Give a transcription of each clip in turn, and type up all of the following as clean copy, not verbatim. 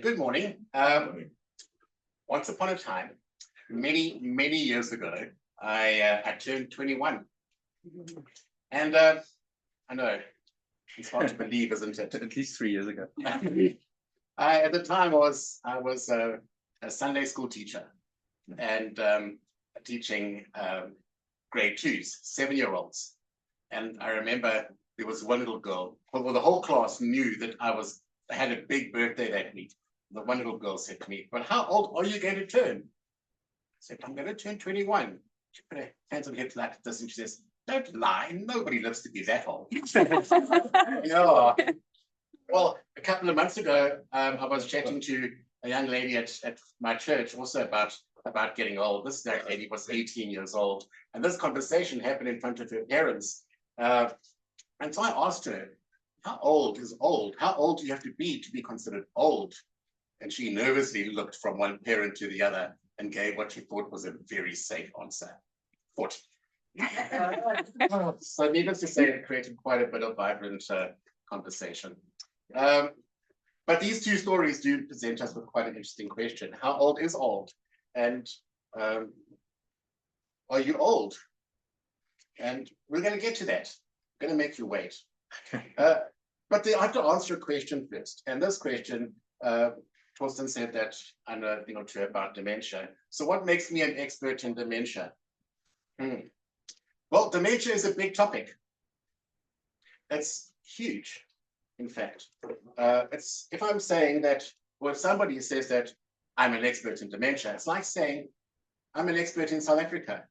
Good morning. Once upon a time, many years ago, I turned 21, and I know it's hard to believe, isn't it? At least 3 years ago. At the time, I was a Sunday school teacher, and teaching grade 2s, 7-year-olds. And I remember there was one little girl. Well, the whole class knew that I had a big birthday that week. The one little girl said to me, "But how old are you going to turn?" I said, "I'm going to turn 21. She put her hands on her hips like this, and she says, "Don't lie. Nobody lives to be that old." Yeah. Well, a couple of months ago, I was chatting to a young lady at my church also about getting old. This young lady was 18 years old, and this conversation happened in front of her parents. And so I asked her, "How old is old? How old do you have to be considered old?" And she nervously looked from one parent to the other and gave what she thought was a very safe answer: 40. So needless to say, it created quite a bit of vibrant conversation. But these two stories do present us with quite an interesting question. How old is old? And are you old? And we're going to get to that. I'm going to make you wait. But I have to answer a question first. And this question, Torsten said that I know a thing or two about dementia. So what makes me an expert in dementia? Well, dementia is a big topic. It's huge, in fact. If I'm saying that, or if somebody says that I'm an expert in dementia, it's like saying I'm an expert in South Africa.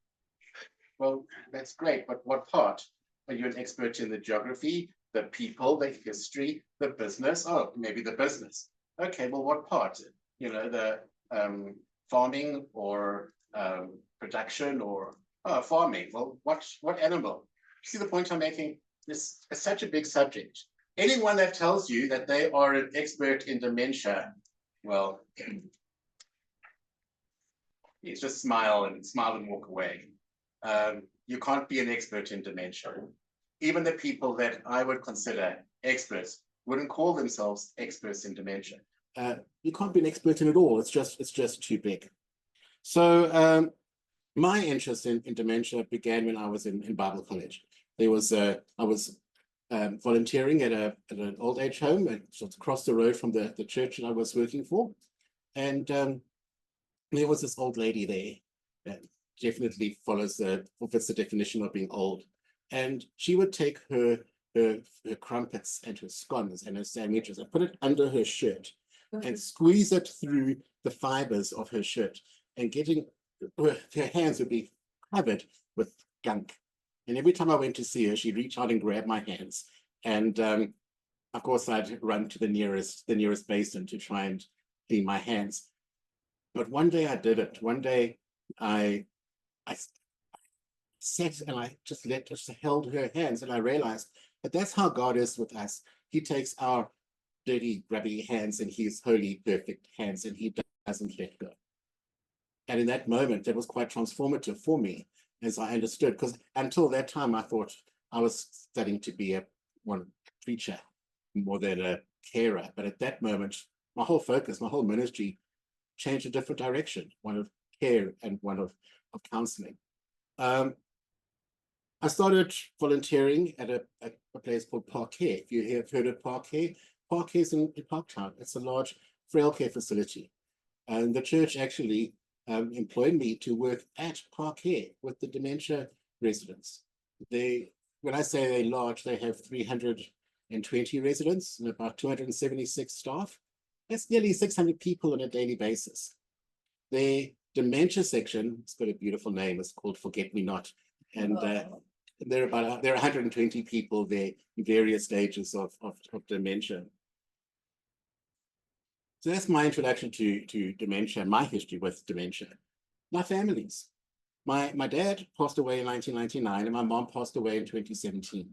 Well, that's great, but what part? Are you an expert in the geography, the people, the history, the business? Oh, maybe the business. Okay, well, what part? You know, the farming or production or farming. Well, what animal? See the point I'm making? This is such a big subject. Anyone that tells you that they are an expert in dementia, well, you just smile and walk away. You can't be an expert in dementia. Even the people that I would consider experts wouldn't call themselves experts in dementia. You can't be an expert in it all. It's just too big. So my interest in dementia began when I was in Bible college. I was volunteering at an old age home just across the road from the church that I was working for, and there was this old lady there that definitely fits the definition of being old. And she would take her crumpets and her scones and her sandwiches and put it under her shirt and squeeze it through the fibers of her shirt, and her hands would be covered with gunk. And every time I went to see her, she'd reach out and grab my hands. And of course, I'd run to the nearest basin to try and clean my hands. But one day I did it. One day I sat and I just held her hands, and I realized that that's how God is with us. He takes our dirty, grubby hands and his holy, perfect hands, and he doesn't let go. And in that moment, that was quite transformative for me, as I understood, because until that time, I thought I was studying to be one preacher more than a carer. But at that moment, my whole focus, my whole ministry changed a different direction, one of care and one of counseling. I started volunteering at a place called Parquet. If you have heard of Parquet, Parquet is in Parktown. It's a large frail care facility. And the church actually employed me to work at Parquet with the dementia residents. When I say they're large, they have 320 residents and about 276 staff. That's nearly 600 people on a daily basis. The dementia section, it's got a beautiful name, it's called Forget Me Not. And there are 120 people there in various stages of dementia. So that's my introduction to dementia, my history with dementia. My families. My dad passed away in 1999 and my mom passed away in 2017.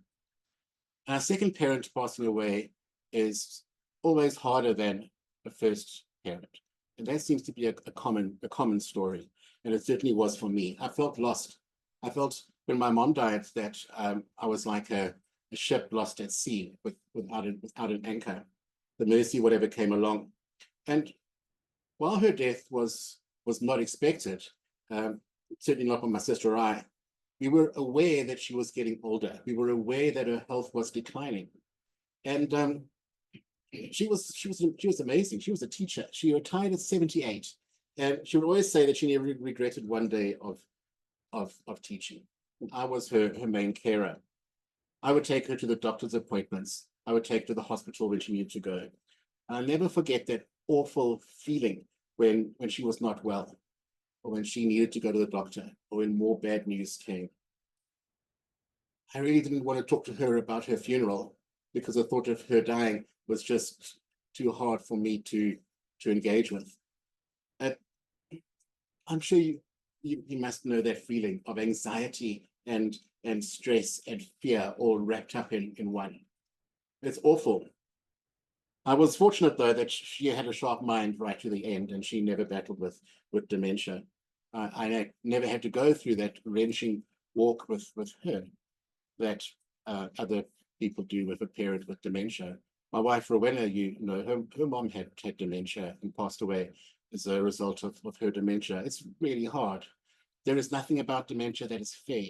Our second parent passing away is always harder than a first parent. And that seems to be a common story. And it certainly was for me. I felt lost. I felt when my mom died that I was like a ship lost at sea without an anchor. The mercy, whatever came along. And while her death was not expected, certainly not by my sister or I, we were aware that she was getting older. We were aware that her health was declining. And she was amazing. She was a teacher. She retired at 78. And she would always say that she never regretted one day of teaching. I was her main carer. I would take her to the doctor's appointments. I would take her to the hospital when she needed to go. I'll never forget that awful feeling when she was not well, or when she needed to go to the doctor, or when more bad news came. I really didn't want to talk to her about her funeral because the thought of her dying was just too hard for me to engage with. I'm sure you must know that feeling of anxiety and stress and fear all wrapped up in one. It's awful. I was fortunate, though, that she had a sharp mind right to the end, and she never battled with dementia. I never had to go through that wrenching walk with her that other people do with a parent with dementia. My wife, Rowena, her mom had dementia and passed away as a result of her dementia. It's really hard. There is nothing about dementia that is fair,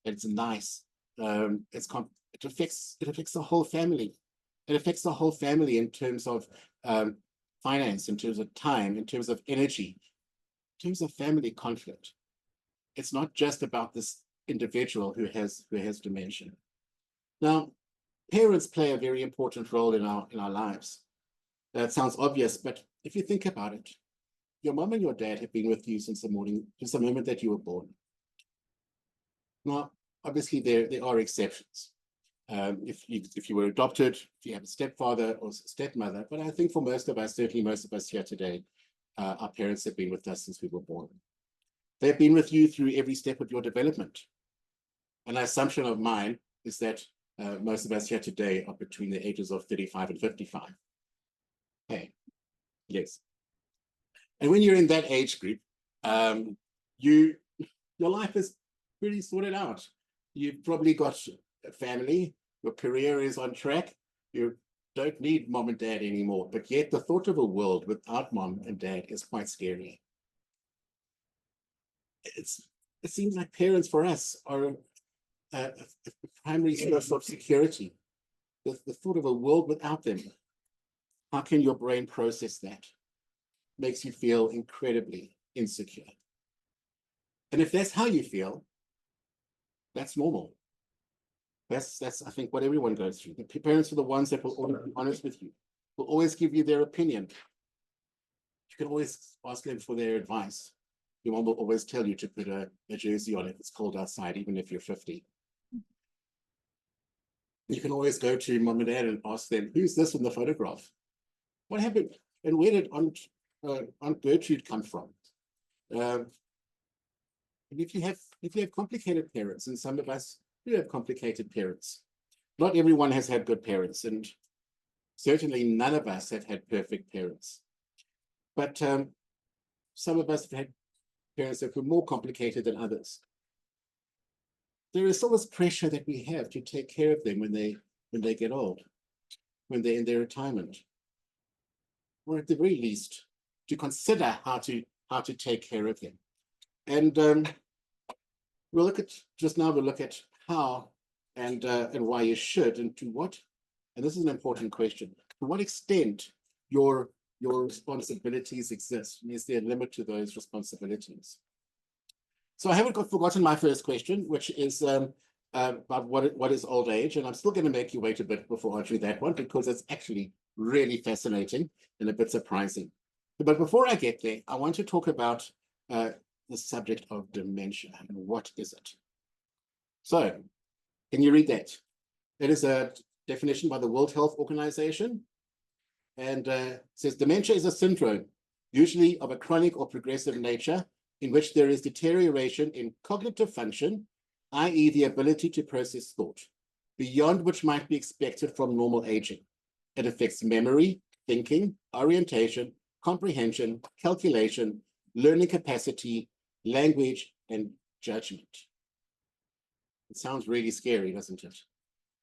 that it's nice. It affects the whole family. It affects the whole family in terms of finance, in terms of time, in terms of energy, in terms of family conflict. It's not just about this individual who has dementia. Now, parents play a very important role in our lives. That sounds obvious, but if you think about it, your mom and your dad have been with you since the moment that you were born. Now, obviously, there are exceptions. If you were adopted, if you have a stepfather or stepmother, but I think for most of us, certainly most of us here today, our parents have been with us since we were born. They've been with you through every step of your development. An assumption of mine is that most of us here today are between the ages of 35 and 55. Okay, yes. And when you're in that age group, your life is pretty sorted out. You've probably got a family, your career is on track, you don't need mom and dad anymore, but yet the thought of a world without mom and dad is quite scary. It seems like parents for us are a primary source of security. The thought of a world without them, how can your brain process that? Makes you feel incredibly insecure. And if that's how you feel, that's normal. That's I think what everyone goes through. The parents are the ones that will always be honest with you, will always give you their opinion. You can always ask them for their advice. Your mom will always tell you to put a jersey on if it's cold outside, even if you're 50. You can always go to mom and dad and ask them, who's this in the photograph? What happened? And where did Aunt Gertrude come from? And if you have complicated parents, and some of us do have complicated parents, not everyone has had good parents, and certainly none of us have had perfect parents. But some of us have had parents that were more complicated than others. There is still this pressure that we have to take care of them when they get old, when they're in their retirement, or at the very least, to consider how to take care of them. And we'll look at how and why you should, and to what, and this is an important question, to what extent your responsibilities exist, and is there a limit to those responsibilities? So I haven't forgotten my first question, which is about what is old age, and I'm still going to make you wait a bit before answering that one, because it's actually really fascinating and a bit surprising. But before I get there, I want to talk about the subject of dementia and what is it. So, can you read that? It is a definition by the World Health Organization, and says dementia is a syndrome, usually of a chronic or progressive nature, in which there is deterioration in cognitive function, i.e. the ability to process thought, beyond which might be expected from normal aging. It affects memory, thinking, orientation, comprehension, calculation, learning capacity, language, and judgment. It sounds really scary, doesn't it?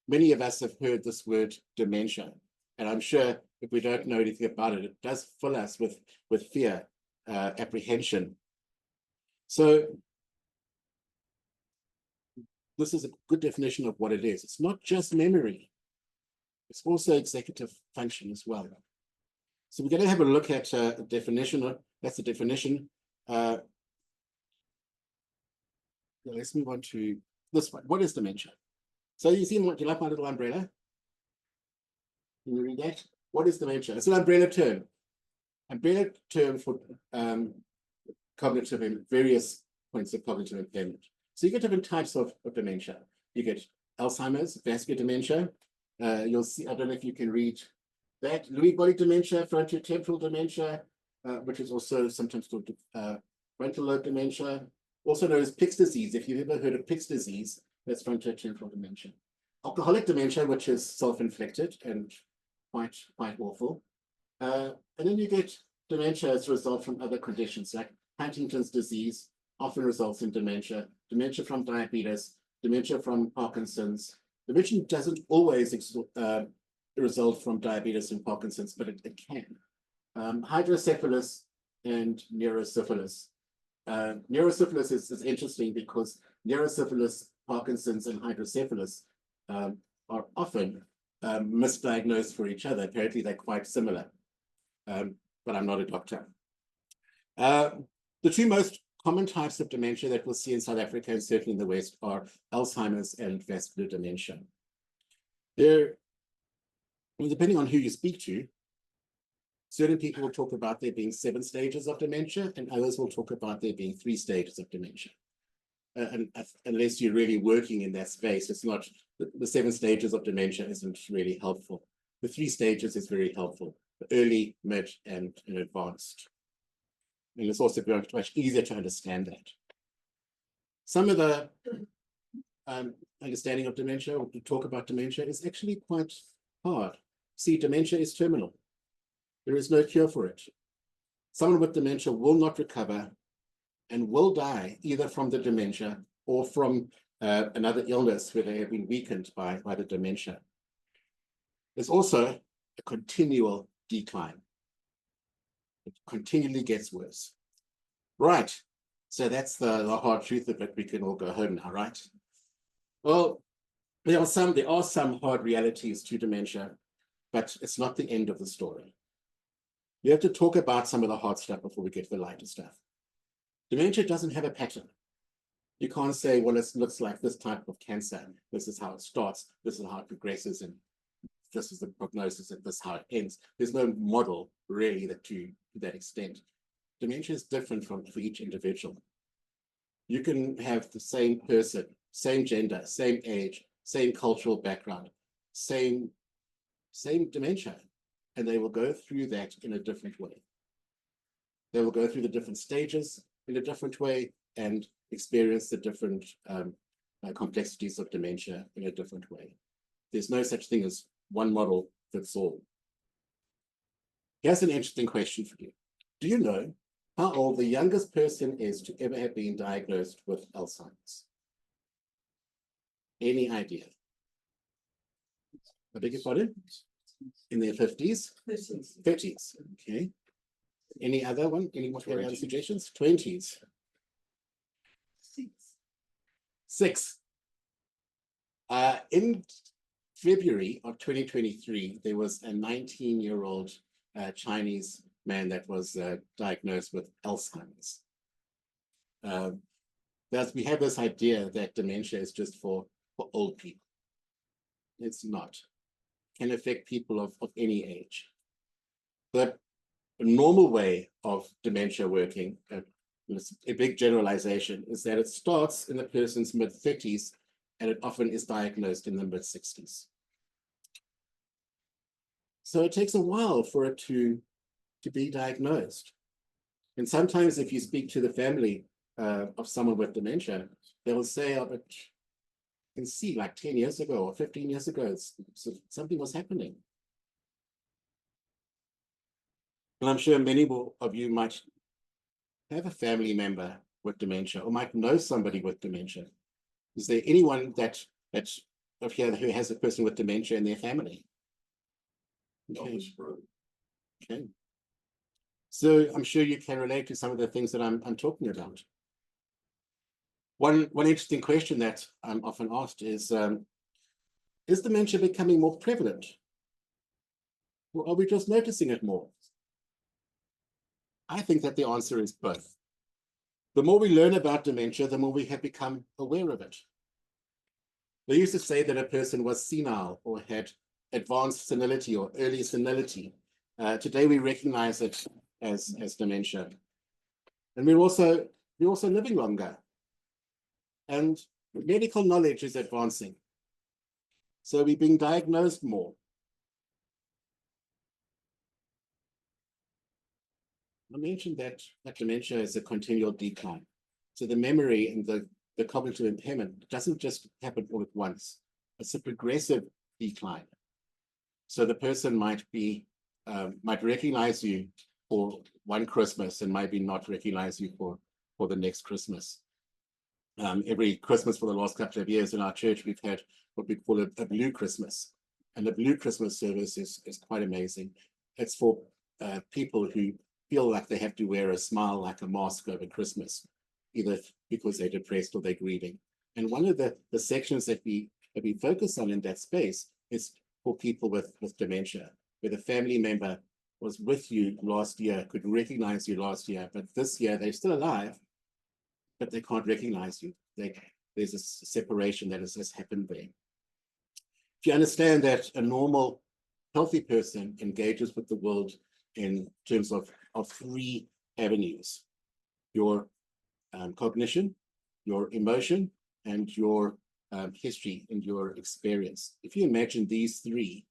Many of us have heard this word dementia, and I'm sure if we don't know anything about it, it does fill us with fear, apprehension. So this is a good definition of what it is. It's not just memory. It's also executive function as well. So we're going to have a look at a definition. That's the definition. Let's move on to this one. What is dementia? So you see, do you like my little umbrella? Can you read that? What is dementia? It's an umbrella term. Umbrella term for various points of cognitive impairment. So you get different types of dementia. You get Alzheimer's, vascular dementia. You'll see, I don't know if you can read that. Lewy body dementia, frontotemporal dementia, which is also sometimes called frontal lobe dementia, also known as Pick's disease. If you've ever heard of Pick's disease, that's frontotemporal dementia. Alcoholic dementia, which is self-inflicted and quite awful. And then you get dementia as a result from other conditions like Huntington's disease, often results in dementia, dementia from diabetes, dementia from Parkinson's. Dementia doesn't always result from diabetes and Parkinson's, but it can. Hydrocephalus and neurosyphilis. Neurosyphilis is interesting because neurosyphilis, Parkinson's, and hydrocephalus are often misdiagnosed for each other. Apparently, they're quite similar, but I'm not a doctor. The two most common types of dementia that we'll see in South Africa and certainly in the West are Alzheimer's and vascular dementia. Depending on who you speak to, certain people will talk about there being 7 stages of dementia, and others will talk about there being 3 stages of dementia. And unless you're really working in that space, it's not, the 7 stages of dementia isn't really helpful. The 3 stages is very helpful, early, mid, and advanced. And it's also very much easier to understand that. Some of the understanding of dementia, or to talk about dementia, is actually quite hard. See, dementia is terminal. There is no cure for it. Someone with dementia will not recover and will die either from the dementia or from another illness where they have been weakened by the dementia. There's also a continual decline. It continually gets worse. Right. So that's the hard truth of it. We can all go home now, right? Well, there are some hard realities to dementia, but it's not the end of the story. You have to talk about some of the hard stuff before we get to the lighter stuff. Dementia doesn't have a pattern. You can't say, well, it looks like this type of cancer. This is how it starts. This is how it progresses. And this is the prognosis and this is how it ends. There's no model really to that extent. Dementia is different for each individual. You can have the same person, same gender, same age, same cultural background, same dementia, and they will go through that in a different way. They will go through the different stages in a different way and experience the different complexities of dementia in a different way. There's no such thing as one model fits all. Here's an interesting question for you. Do you know how old the youngest person is to ever have been diagnosed with Alzheimer's? Any idea? I beg your pardon? In their 50s? 30s. Okay. Any other one? Any other suggestions? 20s. 6. In February of 2023, there was a 19-year-old Chinese man that was diagnosed with Alzheimer's. We have this idea that dementia is just for old people. It's not. It can affect people of any age. But a normal way of dementia working, a big generalization, is that it starts in the person's mid-30s and it often is diagnosed in the mid-60s. So it takes a while for it to be diagnosed. And sometimes if you speak to the family of someone with dementia, they will say, oh, but you can see like 10 years ago or 15 years ago, something was happening. And I'm sure many of you might have a family member with dementia or might know somebody with dementia. Is there anyone that's of here who has a person with dementia in their family? Okay. Okay. So I'm sure you can relate to some of the things that I'm talking about. One interesting question that I'm often asked is dementia becoming more prevalent? Or are we just noticing it more? I think that the answer is both. The more we learn about dementia, the more we have become aware of it. They used to say that a person was senile or had advanced senility or early senility. Today we recognize it as dementia. And we're also living longer. And medical knowledge is advancing. So we're being diagnosed more. I mentioned that dementia is a continual decline. So the memory and the cognitive impairment doesn't just happen all at once. It's a progressive decline. So the person might recognize you for one Christmas and maybe not recognize you for the next Christmas. Every Christmas for the last couple of years in our church, we've had what we call a blue Christmas. And the blue Christmas service is quite amazing. It's for people who feel like they have to wear a smile like a mask over Christmas, either because they're depressed or they're grieving. And one of the sections that we focus on in that space is for people with dementia, where the family member was with you last year, could recognize you last year, but this year they're still alive, but they can't recognize you. There's a separation that has happened there. If you understand that a normal, healthy person engages with the world in terms of three avenues: your cognition, your emotion, and your history and your experience. If you imagine these three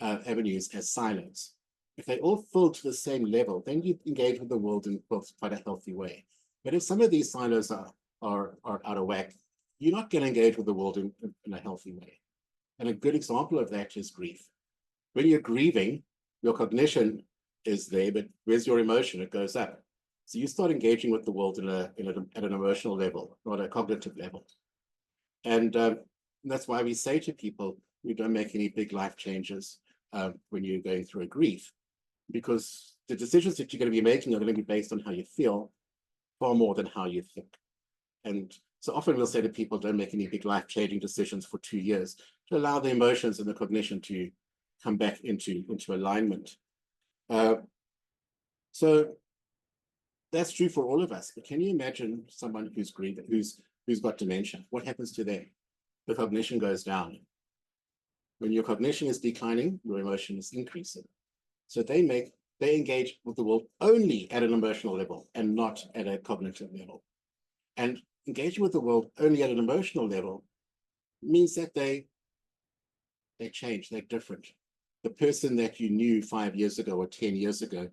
avenues as silos, if they all fill to the same level, then you engage with the world in quite a healthy way. But if some of these silos are out of whack, you're not going to engage with the world in a healthy way. And a good example of that is grief. When you're grieving, your cognition is there, but where's your emotion? It goes up. So you start engaging with the world at an emotional level, not a cognitive level. And that's why we say to people, you don't make any big life changes when you're going through a grief, because the decisions that you're going to be making are going to be based on how you feel far more than how you think. And so often we'll say to people, don't make any big life-changing decisions for 2 years to allow the emotions and the cognition to come back into alignment. So that's true for all of us. But can you imagine someone who's grieving, who's got dementia? What happens to them? The cognition goes down. When your cognition is declining, your emotion is increasing. So they engage with the world only at an emotional level and not at a cognitive level. And engaging with the world only at an emotional level means that they change, they're different. The person that you knew 5 years ago or 10 years ago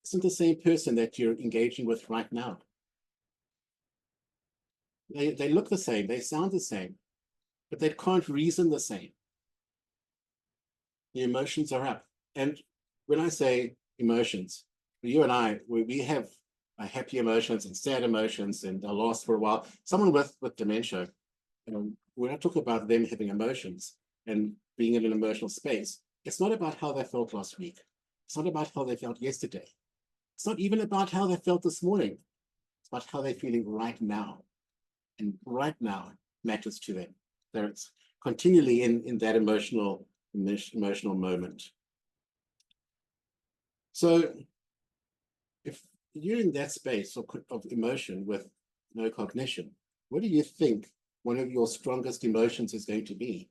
isn't the same person that you're engaging with right now. They look the same, they sound the same, but they can't reason the same. The emotions are up. And when I say emotions, you and I, we have happy emotions and sad emotions and a loss for a while. Someone with dementia, when I talk about them having emotions and being in an emotional space, it's not about how they felt last week. It's not about how they felt yesterday. It's not even about how they felt this morning. It's about how they're feeling right now. And right now matters to them. They're continually in that emotional moment. So if you're in that space of emotion with no cognition, what do you think one of your strongest emotions is going to be?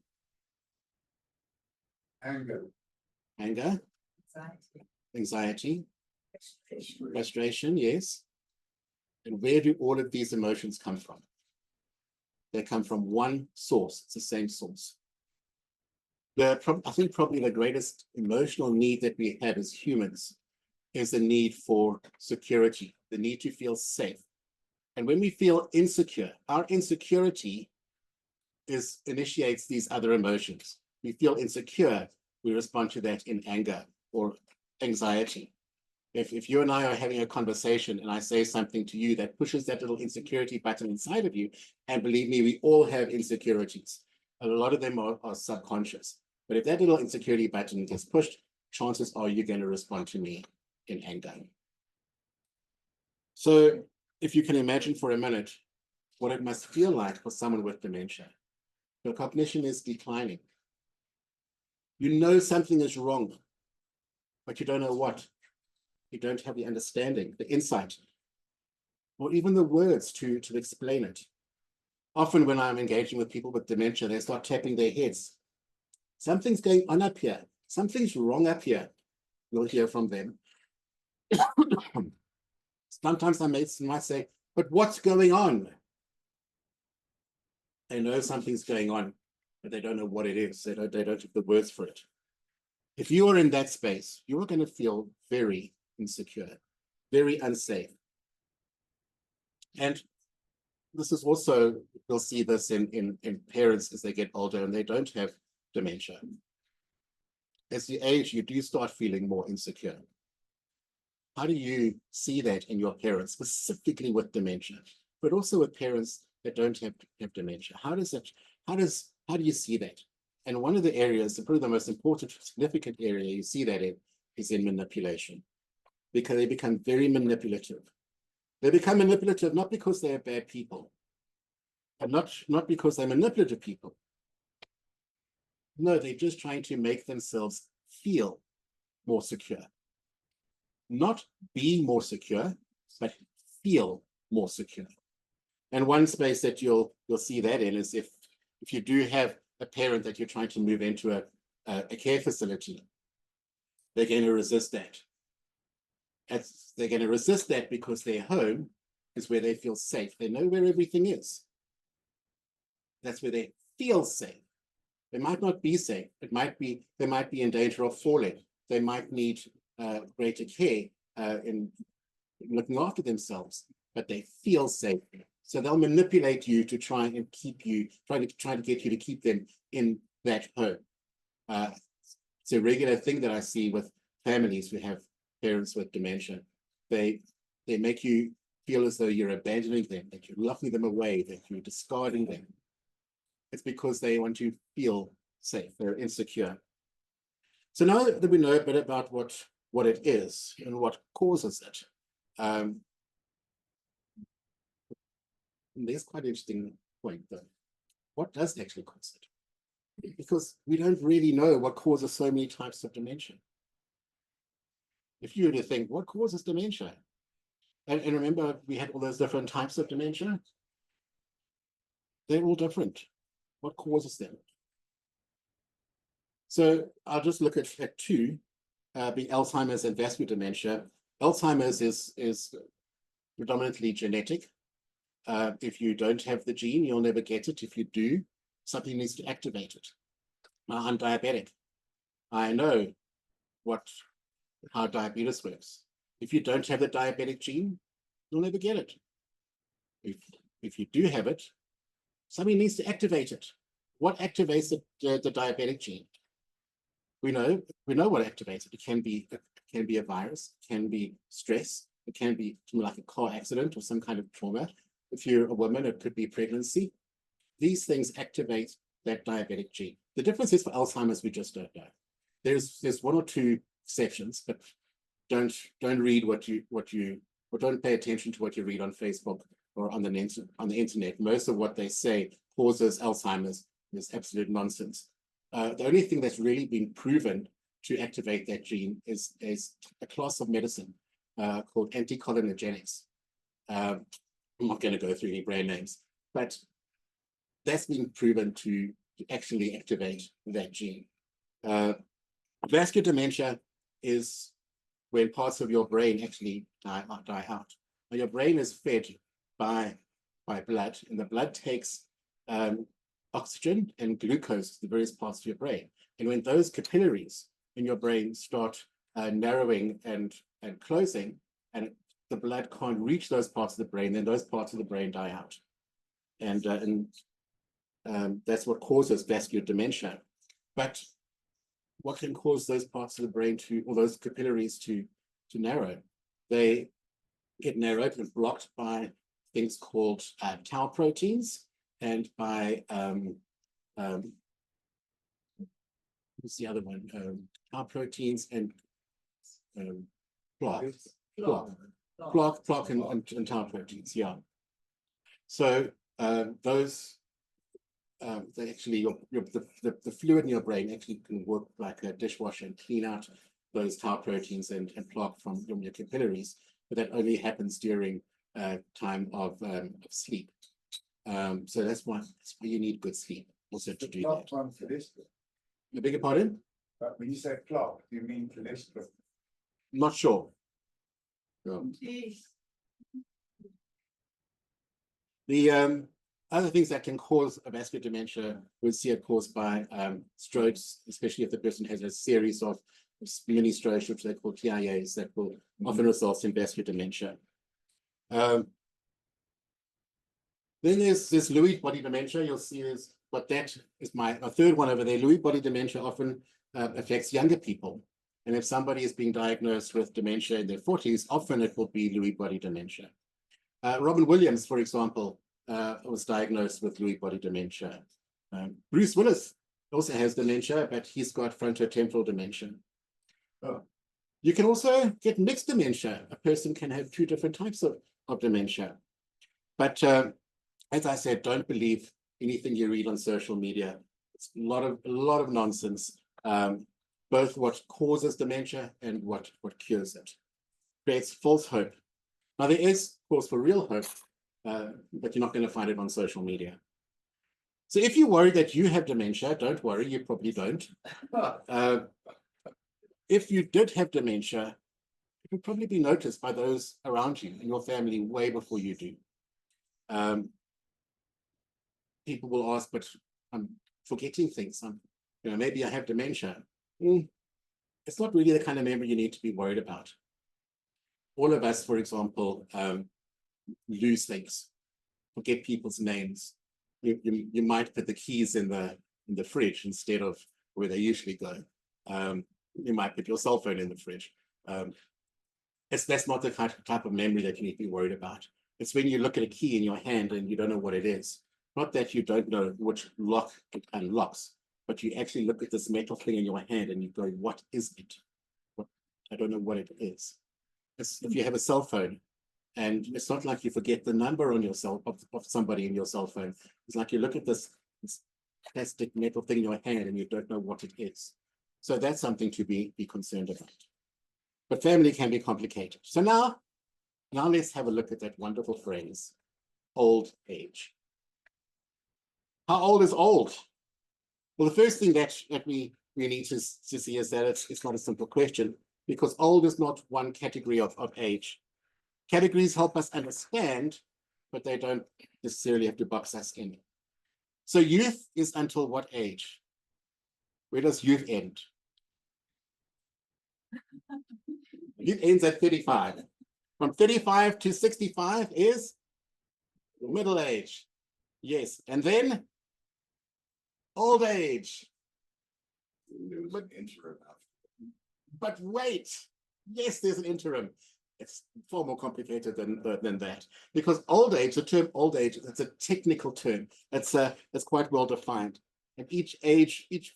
Anger. Anger? Anxiety? Frustration, yes. And where do all of these emotions come from? They come from one source. It's the same source. I think probably the greatest emotional need that we have as humans is the need for security, the need to feel safe. And when we feel insecure, our insecurity initiates these other emotions. We feel insecure, we respond to that in anger or anxiety. If you and I are having a conversation and I say something to you that pushes that little insecurity button inside of you, and believe me, we all have insecurities. A lot of them are subconscious. But if that little insecurity button gets pushed, chances are you're going to respond to me in anger. So if you can imagine for a minute what it must feel like for someone with dementia. Your cognition is declining. You know something is wrong, but you don't know what. You don't have the understanding, the insight, or even the words to explain it. Often when I'm engaging with people with dementia, they start tapping their heads. Something's going on up here. Something's wrong up here. You'll hear from them. Sometimes I might say, but what's going on? They know something's going on, but they don't know what it is. They don't have the words for it. If you are in that space, you are going to feel very insecure, very unsafe. And this is also, you'll see this in parents as they get older and they don't have dementia. As you age, you do start feeling more insecure. How do you see that in your parents, specifically with dementia, but also with parents that don't have dementia? How do you see that? And one of the areas, probably the most important, significant area you see that in is in manipulation, because they become very manipulative. They become manipulative not because they are bad people, and not because they're manipulative people. No, they're just trying to make themselves feel more secure. Not be more secure, but feel more secure. And one space that you'll see that in is if you do have a parent that you're trying to move into a care facility, they're going to resist that. They're going to resist that because their home is where they feel safe. They know where everything is. That's where they feel safe. They might not be safe. They might be in danger of falling. They might need greater care in looking after themselves, but they feel safe. So they'll manipulate you to try and keep you, try to get you to keep them in that home. It's a regular thing that I see with families who have parents with dementia. They make you feel as though you're abandoning them, that you're locking them away, that you're discarding them. It's because they want to feel safe. They're insecure. So now that we know a bit about what it is and what causes it, there's quite an interesting point though. What does actually cause it? Because we don't really know what causes so many types of dementia. If you were to think, what causes dementia? And remember, we had all those different types of dementia. They're all different. What causes them? So I'll just look at two, being Alzheimer's and vascular dementia. Alzheimer's is predominantly genetic. If you don't have the gene, you'll never get it. If you do, something needs to activate it. Now, I'm diabetic. I know how diabetes works. If you don't have the diabetic gene, you'll never get it. If you do have it, something needs to activate it. What activates the diabetic gene? We know what activates it. It can be a virus, it can be stress, it can be like a car accident or some kind of trauma. If you're a woman, it could be pregnancy. These things activate that diabetic gene. The difference is for Alzheimer's, we just don't know. There's one or two exceptions, but don't read or don't pay attention to what you read on Facebook or on the internet. Most of what they say causes Alzheimer's is absolute nonsense. The only thing that's really been proven to activate that gene is a class of medicine called anticholinergics. I'm not going to go through any brand names, but that's been proven to actually activate that gene. Vascular dementia is when parts of your brain actually die out. Now, your brain is fed by blood, and the blood takes oxygen and glucose to the various parts of your brain. And when those capillaries in your brain start narrowing and closing, and the blood can't reach those parts of the brain, then those parts of the brain die out. And that's what causes vascular dementia. But what can cause those parts of the brain or those capillaries to narrow? They get narrowed and blocked by things called tau proteins and by what's the other one? Tau proteins and plaque, and tau proteins. Yeah. So those they actually the fluid in your brain actually can work like a dishwasher and clean out those tau proteins and plaque from your capillaries, but that only happens during time of sleep. So that's why you need good sleep also to do that. I beg your pardon? But when you say plaque, do you mean cholesterol? Not sure. No. The other things that can cause a vascular dementia, we'll see it caused by strokes, especially if the person has a series of mini strokes, which they call TIAs, that will often result in vascular dementia. Then there's this Lewy body dementia. You'll see is what that is my third one over there. Lewy body dementia often affects younger people. And if somebody is being diagnosed with dementia in their 40s, often it will be Lewy body dementia. Robin Williams, for example, was diagnosed with Lewy body dementia. Bruce Willis also has dementia, but he's got frontotemporal dementia. Oh. You can also get mixed dementia. A person can have two different types of dementia. But as I said, don't believe anything you read on social media. It's a lot of nonsense. Both what causes dementia and what cures it. Creates false hope. Now there is cause for real hope, but you're not going to find it on social media. So if you worry that you have dementia, don't worry, you probably don't. If you did have dementia, it would probably be noticed by those around you in your family way before you do. People will ask, but I'm forgetting things. Maybe I have dementia. It's not really the kind of memory you need to be worried about. All of us, for example, lose things, forget people's names. You might put the keys in the fridge instead of where they usually go. You might put your cell phone in the fridge. That's not the type of memory that you need to be worried about. It's when you look at a key in your hand and you don't know what it is. Not that you don't know which lock it unlocks, but you actually look at this metal thing in your hand and you go, what is it? I don't know what it is. If you have a cell phone, and it's not like you forget the number on your of somebody in your cell phone. It's like you look at this plastic metal thing in your hand and you don't know what it is. So that's something to be concerned about. But family can be complicated. So now let's have a look at that wonderful phrase, old age. How old is old? Well, the first thing that we need to see is that it's not a simple question, because old is not one category of age. Categories help us understand, but they don't necessarily have to box us in. So youth is until what age? Where does youth end? Youth ends at 35. From 35 to 65 is middle age. Yes, and then old age. But wait, yes, there's an interim. It's far more complicated than that, because old age, the term old age, it's a technical term. It's quite well defined, and each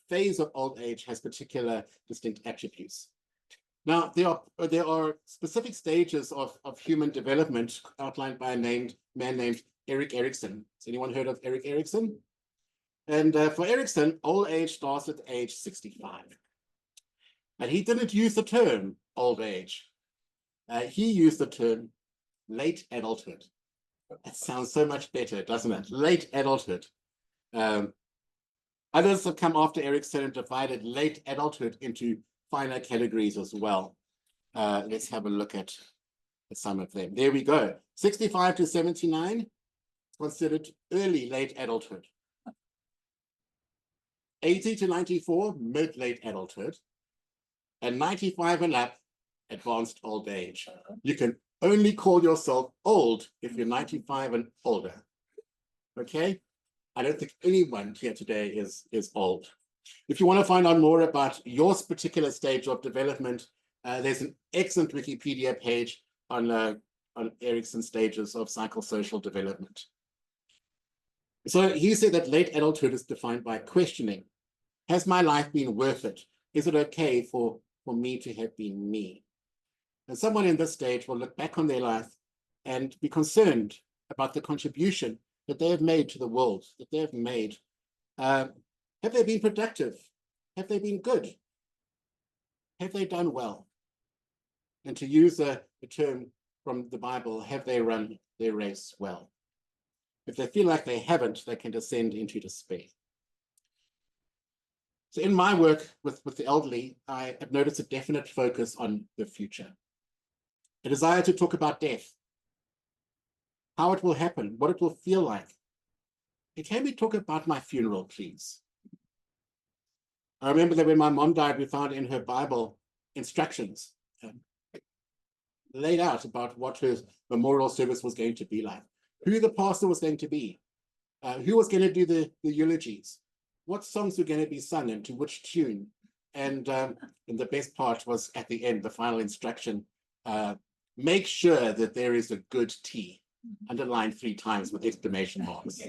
phase of old age has particular distinct attributes. Now there are specific stages of human development outlined by a man named Erik Erikson. Has anyone heard of Erik Erikson? And for Erikson, old age starts at age 65. And he didn't use the term old age. He used the term late adulthood. That sounds so much better, doesn't it? Late adulthood. Others have come after Erikson and divided late adulthood into finer categories as well. Let's have a look at some of them. There we go. 65 to 79, considered early late adulthood. 80 to 94, mid-late adulthood. And 95 and up, advanced old age. You can only call yourself old if you're 95 and older. Okay? I don't think anyone here today is old. If you want to find out more about your particular stage of development, there's an excellent Wikipedia page on Erikson's stages of psychosocial development. So he said that late adulthood is defined by questioning. Has my life been worth it? Is it okay for me to have been me? And someone in this stage will look back on their life and be concerned about the contribution that they have made to the world, that they have made. Have they been productive? Have they been good? Have they done well? And to use a term from the Bible, have they run their race well? If they feel like they haven't, they can descend into despair. So in my work with the elderly, I have noticed a definite focus on the future. A desire to talk about death, how it will happen, what it will feel like. And can we talk about my funeral, please? I remember that when my mom died, we found in her Bible instructions laid out about what her memorial service was going to be like, who the pastor was going to be, who was going to do the eulogies, what songs were going to be sung and to which tune. And the best part was at the end, the final instruction, make sure that there is a good tea, underlined 3 times with exclamation marks.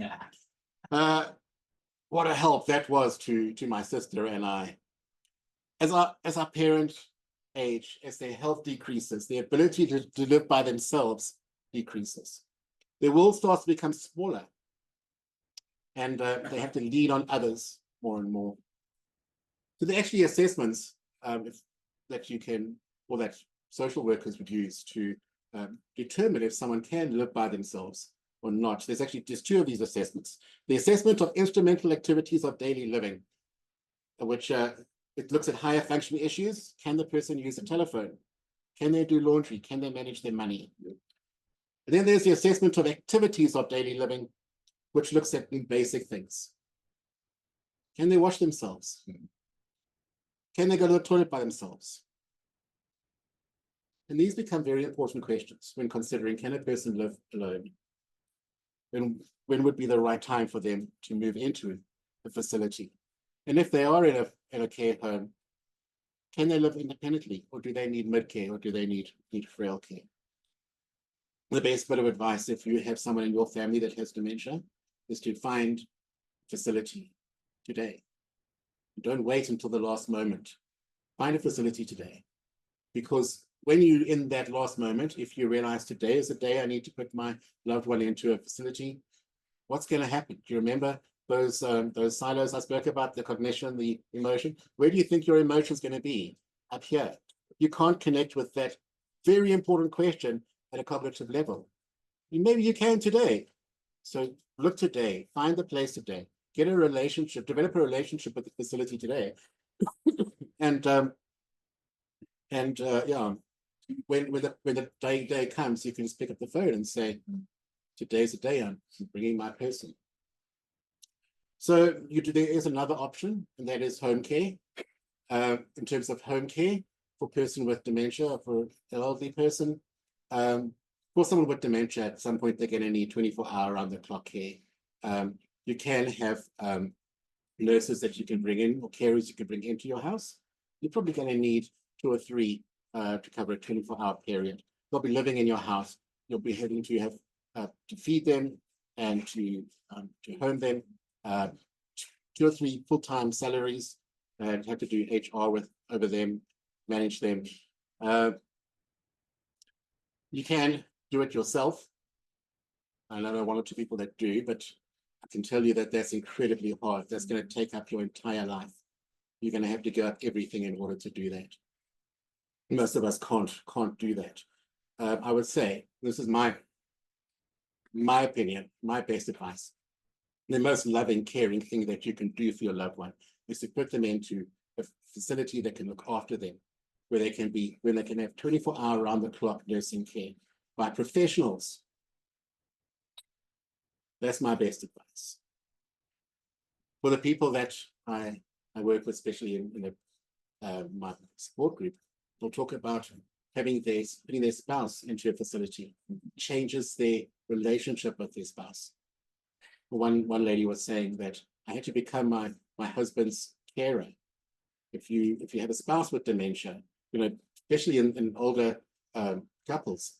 What a help that was to my sister and I. As our parents age, as their health decreases, their ability to live by themselves decreases. Their world starts to become smaller, and they have to lean on others more and more. So there are actually assessments that you can, or that social workers would use to determine if someone can live by themselves or not. There's 2 of these assessments. The assessment of instrumental activities of daily living, which it looks at higher functioning issues. Can the person use a telephone? Can they do laundry? Can they manage their money? And then there's the assessment of activities of daily living, which looks at basic things. Can they wash themselves? Can they go to the toilet by themselves? And these become very important questions when considering, can a person live alone? And when would be the right time for them to move into a facility? And if they are in a care home, can they live independently, or do they need mid-care, or do they need frail care? The best bit of advice, if you have someone in your family that has dementia, is to find a facility today. Don't wait until the last moment. Find a facility today. Because when you're in that last moment, if you realize today is the day I need to put my loved one into a facility, what's going to happen? Do you remember those silos I spoke about, the cognition, the emotion? Where do you think your emotion is going to be? Up here. You can't connect with that very important question at a cognitive level. Maybe you can today. So look today, find the place today, get a relationship, develop a relationship with the facility today. And yeah, when the day comes, you can just pick up the phone and say, today's the day I'm bringing my person. So there is another option, and that is home care. In terms of home care for a person with dementia, or for an elderly person, for someone with dementia, at some point they're going to need 24-hour round-the-clock care. You can have nurses that you can bring in, or carers you can bring into your house. You're probably going to need 2 or 3 to cover a 24-hour period. They'll be living in your house. You'll be having to have to feed them and to home them. 2 or 3 full-time salaries, and have to do HR over them, manage them. You can do it yourself. I know 1 or 2 people that do, but I can tell you that that's incredibly hard. That's going to take up your entire life. You're going to have to give up everything in order to do that. Most of us can't do that. I would say, this is my opinion, my best advice. The most loving, caring thing that you can do for your loved one is to put them into a facility that can look after them, where they can have 24-hour round-the-clock nursing care by professionals. That's my best advice. For the people that I work with, especially in my support group, we'll talk about putting their spouse into a facility changes their relationship with their spouse. One lady was saying that I had to become my husband's carer. If you have a spouse with dementia, especially in older couples,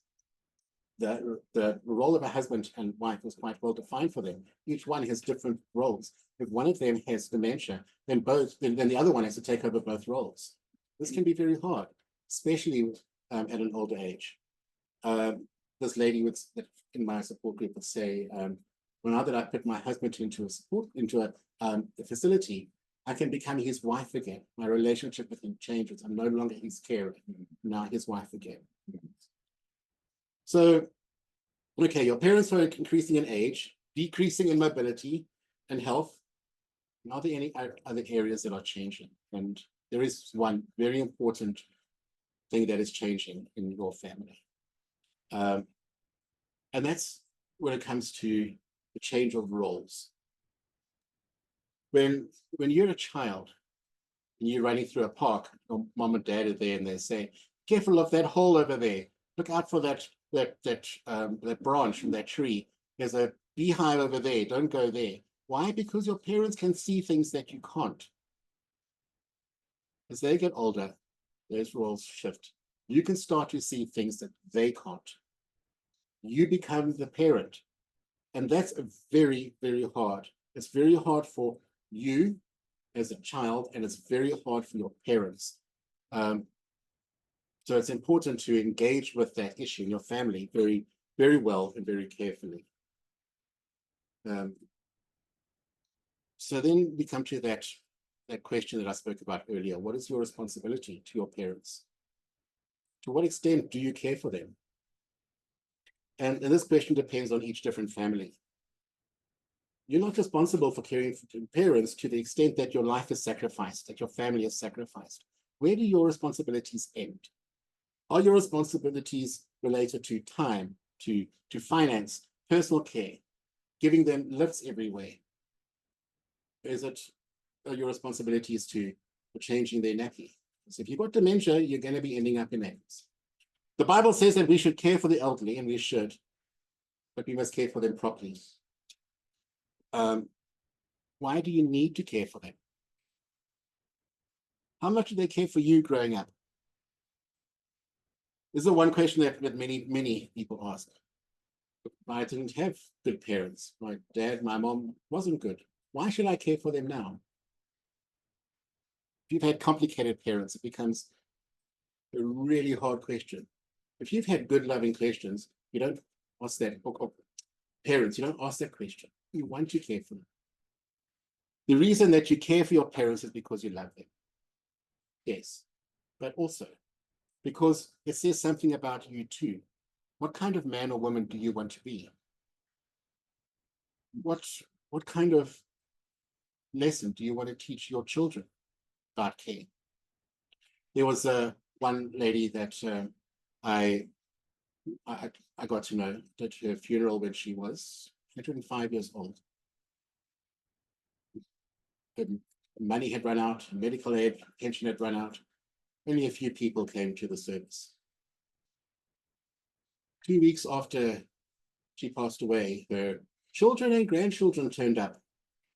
the role of a husband and wife is quite well defined for them. Each one has different roles. If one of them has dementia, then the other one has to take over both roles. This can be very hard, especially at an older age. This lady in my support group would say, well, now that I put my husband into a facility, I can become his wife again. My relationship with him changes. I'm no longer his carer, now his wife again. So, okay, your parents are increasing in age, decreasing in mobility and health. Are there any other areas that are changing? And there is one very important thing that is changing in your family. And that's when it comes to the change of roles. When you're a child and you're running through a park, your mom and dad are there and they say, careful of that hole over there. Look out for that branch from that tree. There's a beehive over there. Don't go there. Why? Because your parents can see things that you can't. As they get older, those roles shift. You can start to see things that they can't. You become the parent. And that's very, very hard. It's very hard for you as a child, and it's very hard for your parents. So it's important to engage with that issue in your family very, very well and very carefully. So then we come to that question that I spoke about earlier. What is your responsibility to your parents? To what extent do you care for them? And this question depends on each different family. You're not responsible for caring for parents to the extent that your life is sacrificed, that your family is sacrificed. Where do your responsibilities end? Are your responsibilities related to time, to finance, personal care, giving them lifts everywhere? Are your responsibilities to changing their nappy? So if you've got dementia, you're going to be ending up in nappies. The Bible says that we should care for the elderly, and we should, but we must care for them properly. Why do you need to care for them? How much do they care for you growing up? This is the one question that many people ask. I didn't have good parents. My dad, my mom wasn't good. Why should I care for them now? If you've had complicated parents, it becomes a really hard question. If you've had good, loving questions, you don't ask that, or parents, you don't ask that question. You want to care for them. The reason that you care for your parents is because you love them. Yes, but also because it says something about you too. What kind of man or woman do you want to be? What kind of lesson do you want to teach your children about care? There was one lady that I got to know, at her funeral when she was 105 years old. The money had run out, medical aid, pension had run out. Only a few people came to the service. 2 weeks after she passed away, her children and grandchildren turned up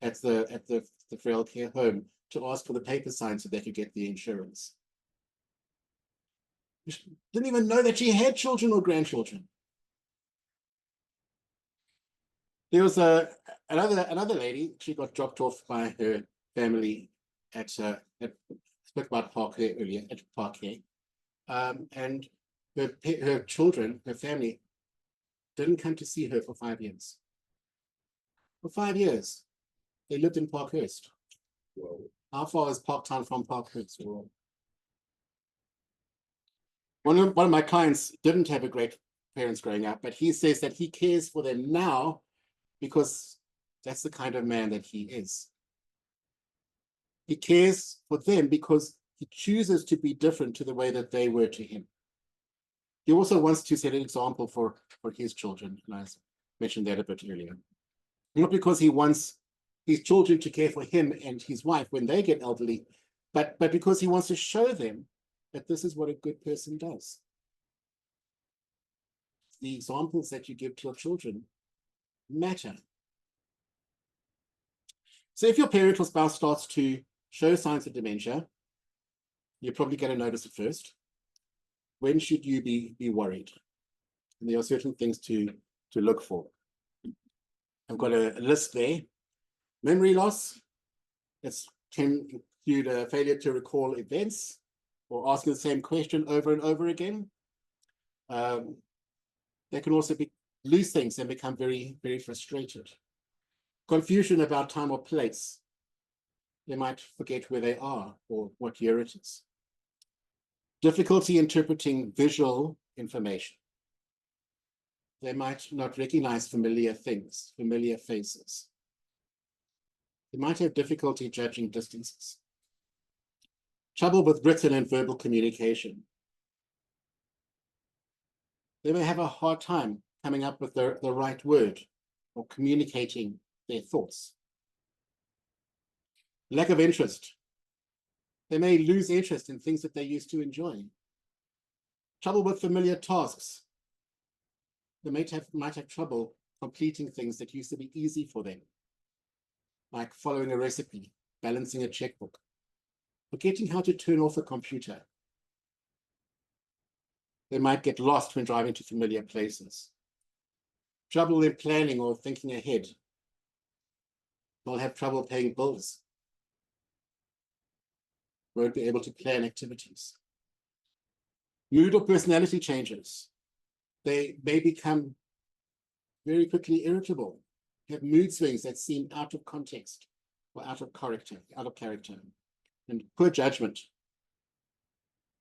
at the frail care home to ask for the paper signed so they could get the insurance. She didn't even know that she had children or grandchildren. There was another lady. She got dropped off by her family at spoke about Parkway earlier, at Parkway, and her children, her family, didn't come to see her for 5 years. For 5 years, they lived in Parkhurst. Whoa. How far is Parktown from Parkhurst? Whoa. One of my clients didn't have a great parents growing up, but he says that he cares for them now because that's the kind of man that he is. He cares for them because he chooses to be different to the way that they were to him. He also wants to set an example for his children, and I mentioned that a bit earlier. Not because he wants his children to care for him and his wife when they get elderly, but because he wants to show them that this is what a good person does. The examples that you give to your children matter. So if your parent or spouse starts to show signs of dementia, you're probably going to notice it first. When should you be worried? And there are certain things to look for. I've got a list there. Memory loss, it can include a failure to recall events or asking the same question over and over again. They can also lose things and become very, very frustrated. Confusion about time or place. They might forget where they are or what year it is. Difficulty interpreting visual information. They might not recognize familiar things, familiar faces. They might have difficulty judging distances. Trouble with written and verbal communication. They may have a hard time coming up with the right word or communicating their thoughts. Lack of interest. They may lose interest in things that they used to enjoy. Trouble with familiar tasks. They might have trouble completing things that used to be easy for them, like following a recipe, balancing a checkbook, forgetting how to turn off a computer. They might get lost when driving to familiar places. Trouble in planning or thinking ahead. They'll have trouble paying bills. Won't be able to plan activities. Mood or personality changes. They may become very quickly irritable, have mood swings that seem out of context or out of character, and poor judgment.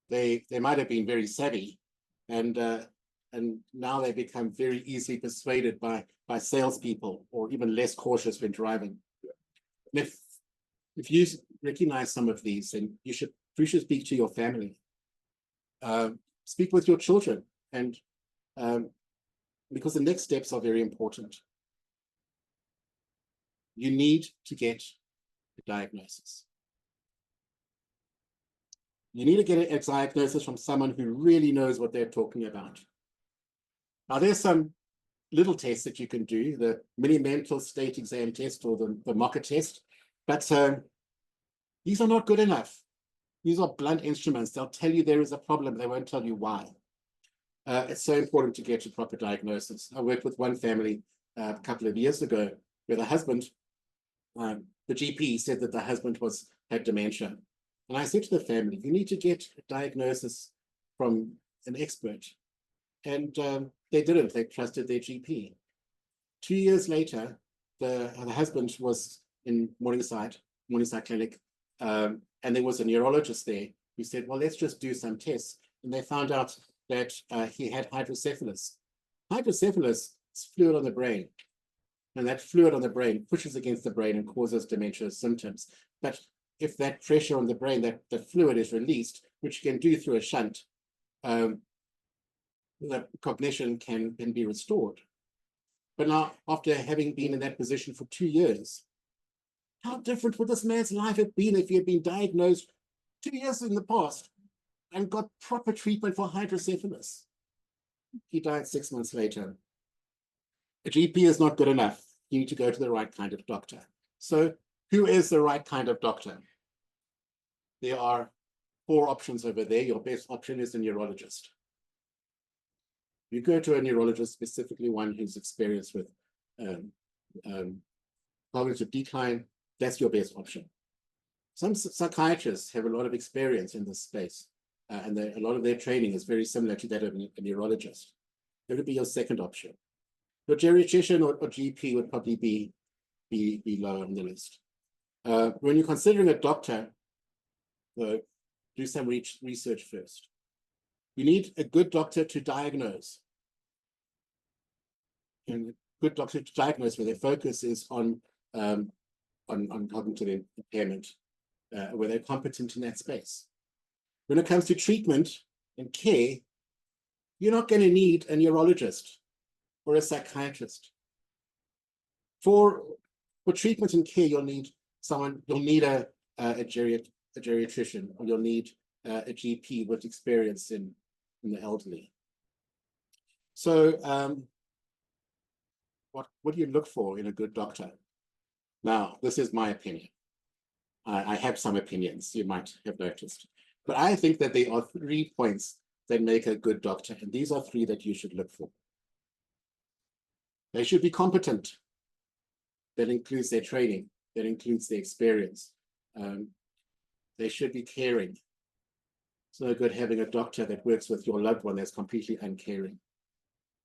They might have been very savvy, and now they become very easily persuaded by salespeople, or even less cautious when driving. And if you recognize some of these, then you should speak to your family. Speak with your children, and because the next steps are very important. You need to get a diagnosis. You need to get a diagnosis from someone who really knows what they're talking about. Now, there's some little tests that you can do, the mini mental state exam test or the mocker test, but these are not good enough. These are blunt instruments. They'll tell you there is a problem. They won't tell you why. It's so important to get a proper diagnosis. I worked with one family a couple of years ago where the husband, the GP said that the husband had dementia. And I said to the family, you need to get a diagnosis from an expert. And they didn't. They trusted their GP. 2 years later, the husband was in Morningside Clinic, and there was a neurologist there who said, well, let's just do some tests. And they found out that he had hydrocephalus. Hydrocephalus is fluid on the brain. And that fluid on the brain pushes against the brain and causes dementia symptoms. But if that pressure on the brain, the fluid is released, which you can do through a shunt, the cognition can be restored. But now, after having been in that position for 2 years, how different would this man's life have been if he had been diagnosed 2 years in the past and got proper treatment for hydrocephalus? He died 6 months later. A GP is not good enough. You need to go to the right kind of doctor. So who is the right kind of doctor? There are 4 options over there. Your best option is a neurologist. You go to a neurologist, specifically one who's experienced with cognitive decline, that's your best option. Some psychiatrists have a lot of experience in this space, and a lot of their training is very similar to that of a neurologist. That would be your second option. Your geriatrician or GP would probably be lower on the list. When you're considering a doctor, do some research first. You need a good doctor to diagnose. And a good doctor to diagnose where their focus is on cognitive impairment, where they're competent in that space. When it comes to treatment and care, you're not going to need a neurologist or a psychiatrist. For treatment and care, you'll need a geriatrician, or you'll need a GP with experience in the elderly. So what do you look for in a good doctor? Now, this is my opinion. I have some opinions, you might have noticed. But I think that there are 3 points that make a good doctor, and these are 3 that you should look for. They should be competent. That includes their training. That includes their experience. They should be caring. It's no good having a doctor that works with your loved one that's completely uncaring.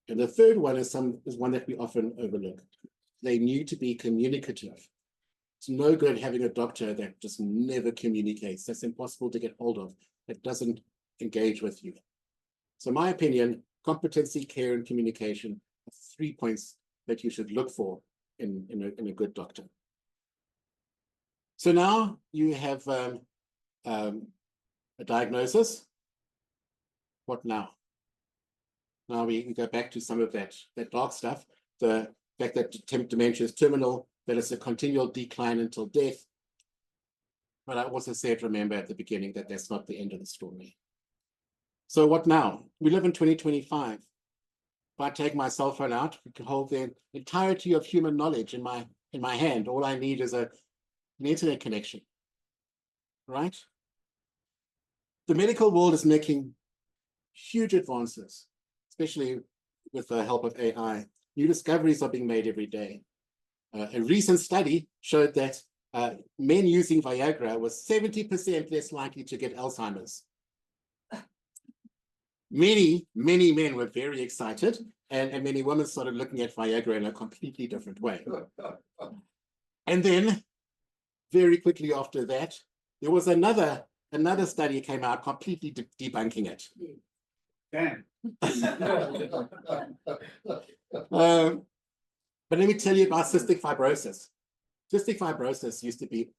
And the third one is one that we often overlook. They need to be communicative. It's no good having a doctor that just never communicates. That's impossible to get hold of. That doesn't engage with you. So my opinion, competency, care, and communication are 3 points that you should look for in a good doctor. So now you have a diagnosis. What now? Now we go back to some of that dark stuff. The fact that dementia is terminal, that it's a continual decline until death. But I also said, remember at the beginning, that that's not the end of the story. So what now? We live in 2025. If I take my cell phone out, we can hold the entirety of human knowledge in my hand. All I need is an internet connection, right? The medical world is making huge advances, especially with the help of AI. New discoveries are being made every day. A recent study showed that men using Viagra was 70% less likely to get Alzheimer's. Many men were very excited, and many women started looking at Viagra in a completely different way. And then, very quickly after that, there was another study came out completely debunking it. Damn. But let me tell you about cystic fibrosis. Cystic fibrosis used to be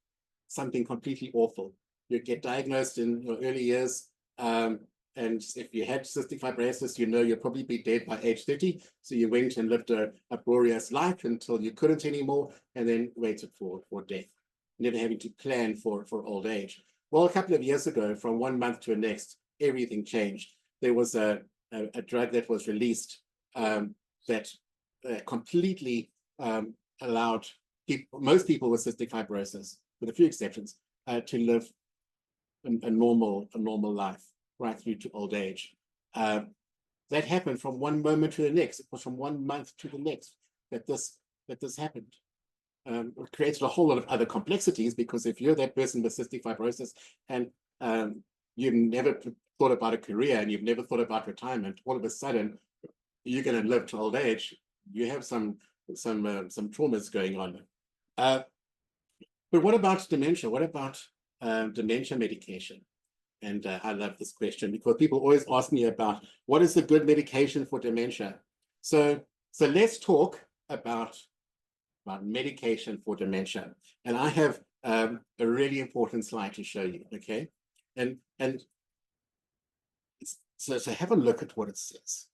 something completely awful. You'd get diagnosed in your early years, and if you had cystic fibrosis, you'd probably be dead by age 30. So you went and lived a glorious life until you couldn't anymore, and then waited for death, never having to plan for old age. Well, a couple of years ago, from 1 month to the next, everything changed. There was a drug that was released that completely allowed most people with cystic fibrosis, with a few exceptions, to live a normal life right through to old age. That happened from one moment to the next. It was from 1 month to the next that this happened. It created a whole lot of other complexities, because if you're that person with cystic fibrosis and you've never thought about a career and you've never thought about retirement, all of a sudden you're going to live to old age. You have some traumas going on. But what about dementia? What about dementia medication? And I love this question, because people always ask me about what is a good medication for dementia. So let's talk about medication for dementia. And I have a really important slide to show you, okay? And so have a look at what it says.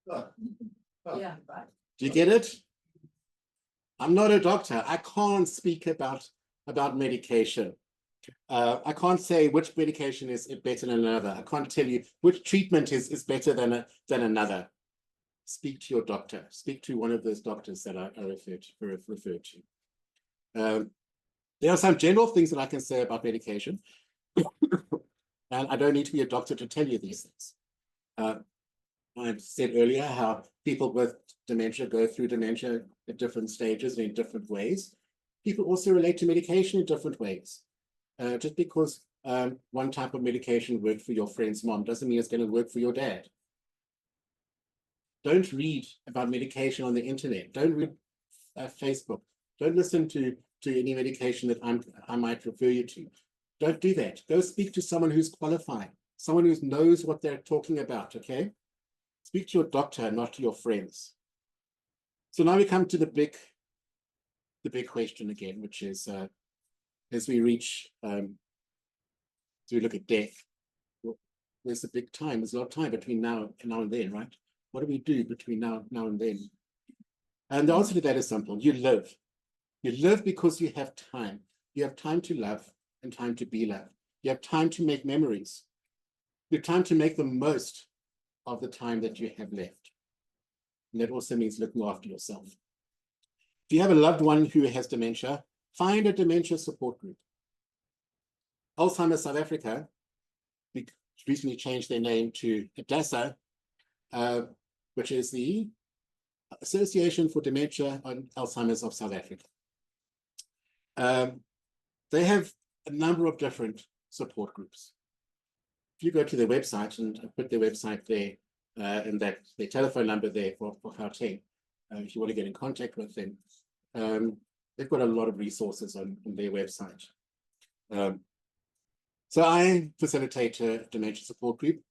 Yeah, right. Do you get it? I'm not a doctor. I can't speak about medication. I can't say which medication is better than another. I can't tell you which treatment is better than another. Speak to your doctor. Speak to one of those doctors that I referred to. There are some general things that I can say about medication, and I don't need to be a doctor to tell you these things. I said earlier how people with dementia go through dementia at different stages and in different ways. People also relate to medication in different ways. Just because one type of medication worked for your friend's mom doesn't mean it's going to work for your dad. Don't read about medication on the internet. Don't read Facebook. Don't listen to any medication that I might refer you to. Don't do that. Go speak to someone who's qualified, someone who knows what they're talking about, okay? Speak to your doctor, not to your friends. So now we come to the big question again, which is as we reach, as we look at death, well, there's a big time. There's a lot of time between now and then, right? What do we do between now and then? And the answer to that is simple. You live. You live because you have time. You have time to love and time to be loved. You have time to make memories. You have time to make the most of the time that you have left. And that also means looking after yourself. If you have a loved one who has dementia, find a dementia support group. Alzheimer's South Africa recently changed their name to ADASA. which is the Association for Dementia and Alzheimer's of South Africa. They have a number of different support groups. If you go to their website and put their website there and that their telephone number there for Gauteng, if you want to get in contact with them, they've got a lot of resources on their website. So I facilitate a dementia support group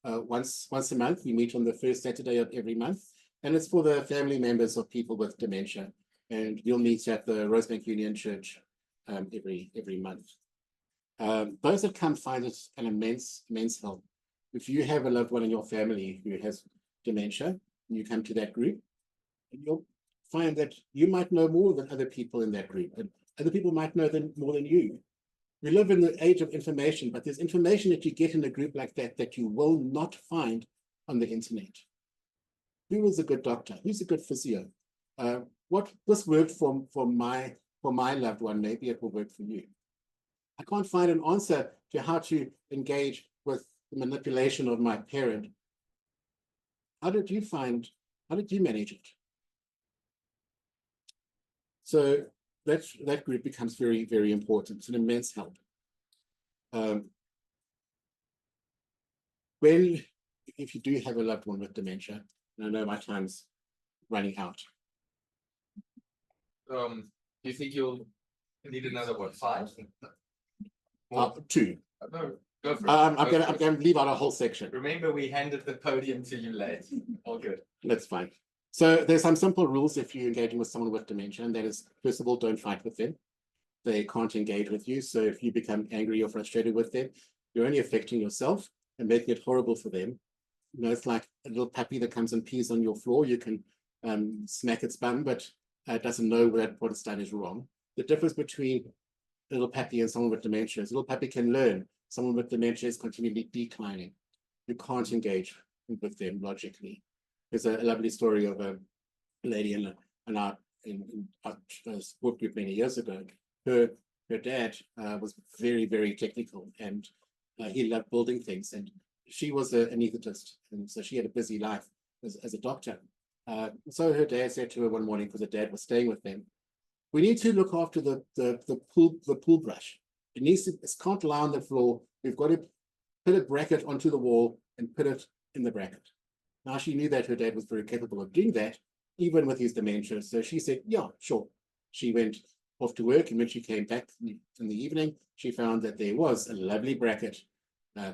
once a month. We meet on the first Saturday of every month, and it's for the family members of people with dementia. And we'll meet at the Rosebank Union Church every month. Those that come find it an immense help. If you have a loved one in your family who has dementia, you come to that group, and you'll find that you might know more than other people in that group, and other people might know more than you. We live in the age of information, but there's information that you get in a group like that that you will not find on the internet. Who is a good doctor? Who's a good physio? What this worked for my loved one, maybe it will work for you. I can't find an answer to how to engage with the manipulation of my parent. How did you manage it? So that group becomes very, very important. It's an immense help. If you do have a loved one with dementia, and I know my time's running out. Do you think you'll need another, what, 5? 2. No, go for it. I'm going to leave out a whole section. Remember, we handed the podium to you late. All good. That's fine. So there's some simple rules if you're engaging with someone with dementia, and that is, first of all, don't fight with them. They can't engage with you. So if you become angry or frustrated with them, you're only affecting yourself and making it horrible for them. You know, it's like a little puppy that comes and pees on your floor. You can smack its bum, but it doesn't know that what it's done is wrong. The difference between a little puppy and someone with dementia is a little puppy can learn. Someone with dementia is continually declining. You can't engage with them logically. There's a lovely story of a lady in our support group many years ago. Her dad was very, very technical, and he loved building things. And she was an anesthetist, and so she had a busy life as a doctor. So her dad said to her one morning, because her dad was staying with them, "We need to look after the pool brush. It can't lie on the floor. We've got to put a bracket onto the wall and put it in the bracket." Now, she knew that her dad was very capable of doing that, even with his dementia. So she said, yeah, sure. She went off to work, and when she came back in the evening, she found that there was a lovely bracket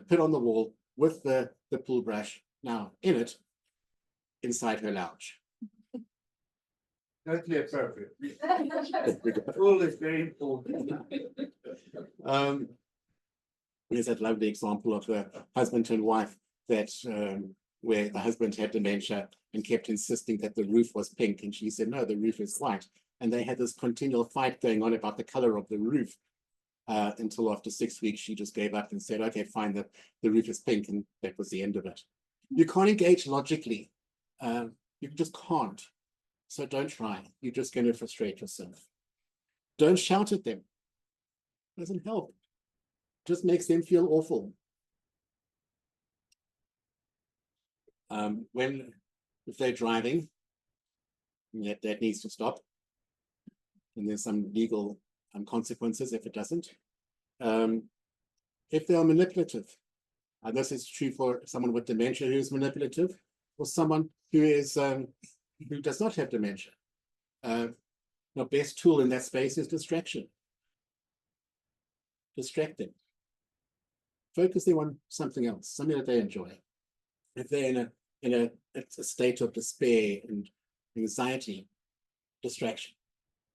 put on the wall with the pool brush now in it, inside her lounge. Totally appropriate. Rule is very important. There's that lovely example of a husband and wife that where the husband had dementia and kept insisting that the roof was pink, and she said, no, the roof is white. And they had this continual fight going on about the color of the roof until after 6 weeks, she just gave up and said, okay, fine, the roof is pink, and that was the end of it. You can't engage logically. You just can't. So don't try. You're just going to frustrate yourself. Don't shout at them. It doesn't help. It just makes them feel awful. If they're driving, that needs to stop. And there's some legal consequences if it doesn't. If they are manipulative, and this is true for someone with dementia who is manipulative, or someone who is who does not have dementia. The best tool in that space is distraction. Distract them. Focus them on something else, something that they enjoy. If they're in a state of despair and anxiety, distraction.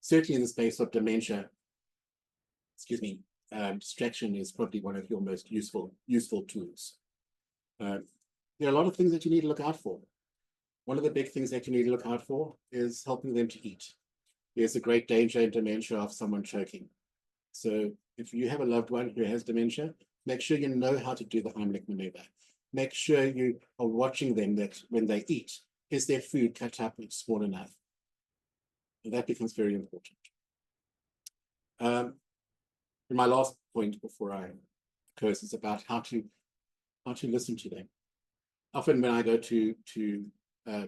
Certainly in the space of dementia, distraction is probably one of your most useful tools. There are a lot of things that you need to look out for. One of the big things that you need to look out for is helping them to eat. There's a great danger in dementia of someone choking. So if you have a loved one who has dementia, make sure you know how to do the Heimlich maneuver. Make sure you are watching them, that when they eat, is their food cut up and small enough? And that becomes very important. And my last point before I close is about how to listen to them. Often when I go to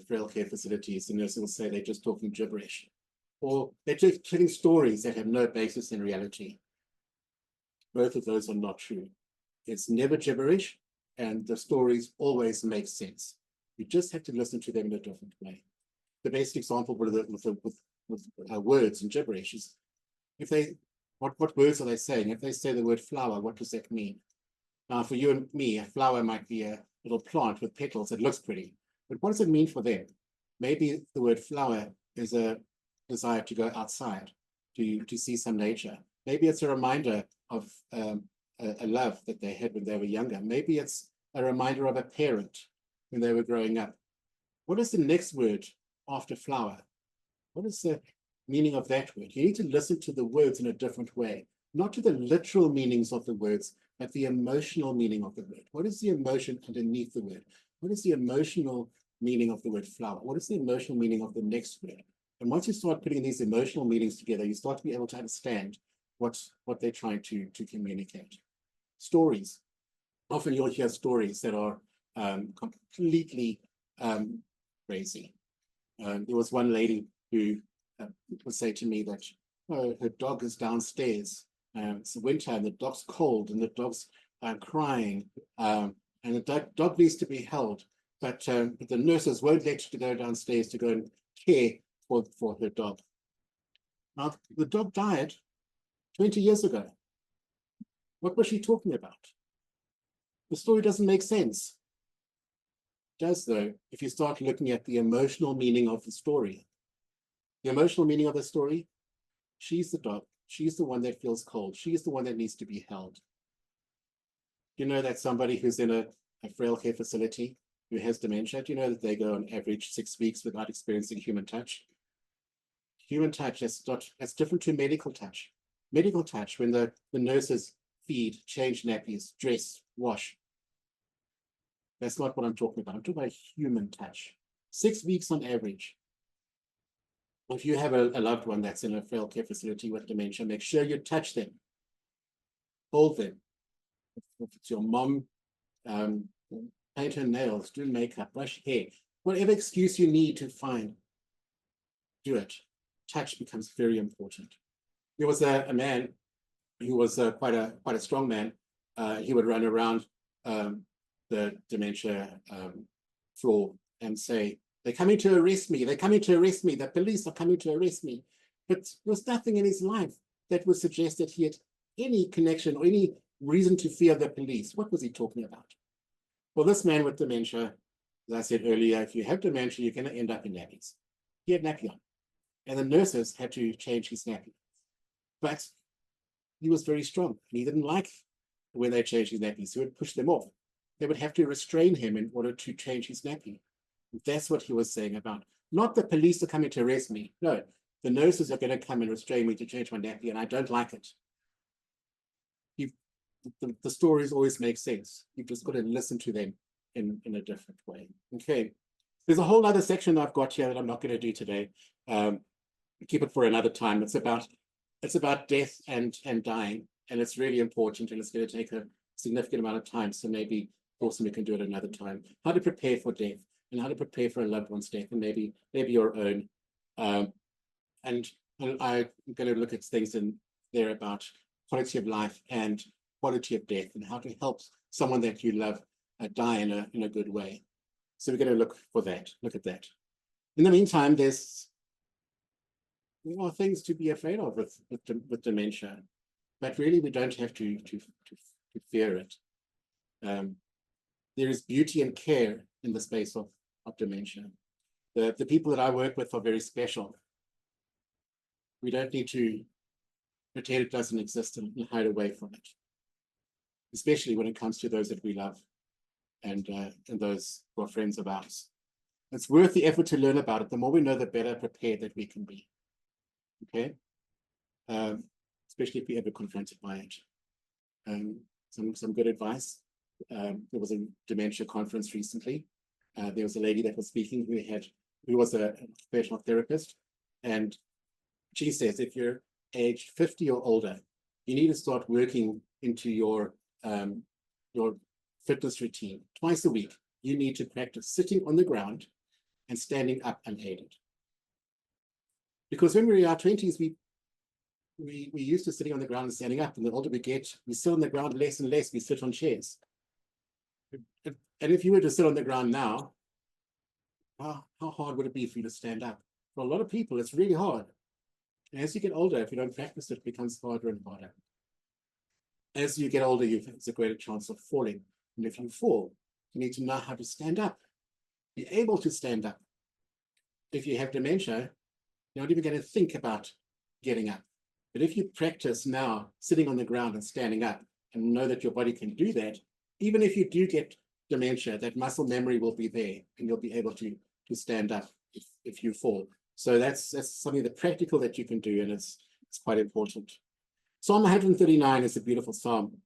frail care facilities, the nurses will say they're just talking gibberish, or they're just telling stories that have no basis in reality. Both of those are not true. It's never gibberish, and the stories always make sense. You just have to listen to them in a different way. The basic example with words and gibberish is, if they, what words are they saying? If they say the word flower, what does that mean? Now, for you and me, a flower might be a little plant with petals that looks pretty, but what does it mean for them? Maybe the word flower is a desire to go outside, to see some nature. Maybe it's a reminder of a love that they had when they were younger. Maybe it's a reminder of a parent when they were growing up. What is the next word after flower? What is the meaning of that word? You need to listen to the words in a different way, not to the literal meanings of the words, but the emotional meaning of the word. What is the emotion underneath the word? What is the emotional meaning of the word flower? What is the emotional meaning of the next word? And once you start putting these emotional meanings together, you start to be able to understand what they're trying to communicate. Stories. Often you'll hear stories that are completely crazy. There was one lady who would say to me that, oh, her dog is downstairs. It's winter and the dog's cold and the dog's crying, and the dog needs to be held, but the nurses won't let you go downstairs to go and care for her dog. Now, the dog died 20 years ago. What was she talking about? The story doesn't make sense. It does, though, if you start looking at the emotional meaning of the story. The emotional meaning of the story, she's the dog. She's the one that feels cold. She's the one that needs to be held. You know that somebody who's in a frail care facility who has dementia, do you know that they go on average 6 weeks without experiencing human touch? Human touch, that's different to medical touch. Medical touch, when the nurses feed, change nappies, dress, wash. That's not what I'm talking about. I'm talking about human touch. 6 weeks on average. If you have a loved one that's in a frail care facility with dementia, make sure you touch them, hold them. If it's your mom, paint her nails, do makeup, brush hair, whatever excuse you need to find, do it. Touch becomes very important. There was a man who was quite a strong man. He would run around the dementia floor and say, "They're coming to arrest me. They're coming to arrest me. The police are coming to arrest me." But there was nothing in his life that would suggest that he had any connection or any reason to fear the police. What was he talking about? Well, this man with dementia, as I said earlier, if you have dementia, you're going to end up in nappies. He had nappy on, and the nurses had to change his nappy. But he was very strong, and he didn't like when they changed his nappies. He would push them off. They would have to restrain him in order to change his nappy. That's what he was saying about. Not the police are coming to arrest me. No, the nurses are going to come and restrain me to change my nappy, and I don't like it. The stories always make sense. You've just got to listen to them in a different way. Okay. There's a whole other section I've got here that I'm not going to do today. Keep it for another time. It's about death and dying, and it's really important, and it's going to take a significant amount of time. So maybe also we can do it another time. How to prepare for death, and how to prepare for a loved one's death, and maybe your own. And I'm going to look at things in there about quality of life and quality of death, and how to help someone that you love die in a good way. So we're going to look at that. In the meantime, there are things to be afraid of with dementia, but really we don't have to fear it. There is beauty and care in the space of dementia. The people that I work with are very special. We don't need to pretend it doesn't exist and hide away from it, especially when it comes to those that we love and those who are friends of ours. It's worth the effort to learn about it. The more we know, the better prepared that we can be. Okay, especially if we ever confronted by it. Some good advice. There was a dementia conference recently. There was a lady that was speaking who was a occupational therapist, and she says if you're aged 50 or older, you need to start working into your fitness routine. Twice a week, you need to practice sitting on the ground and standing up unaided. Because when we were in our 20s, we used to sitting on the ground and standing up, and the older we get, we sit on the ground less and less, we sit on chairs. And if you were to sit on the ground now, how hard would it be for you to stand up? For a lot of people, it's really hard. And as you get older, if you don't practice it, it becomes harder and harder. As you get older, it's a greater chance of falling. And if you fall, you need to know how to stand up, be able to stand up. If you have dementia, you're not even going to think about getting up. But if you practice now sitting on the ground and standing up and know that your body can do that, even if you do get dementia, that muscle memory will be there and you'll be able to stand up if you fall. So that's something that practical that you can do, and it's quite important. Psalm 139 is a beautiful psalm.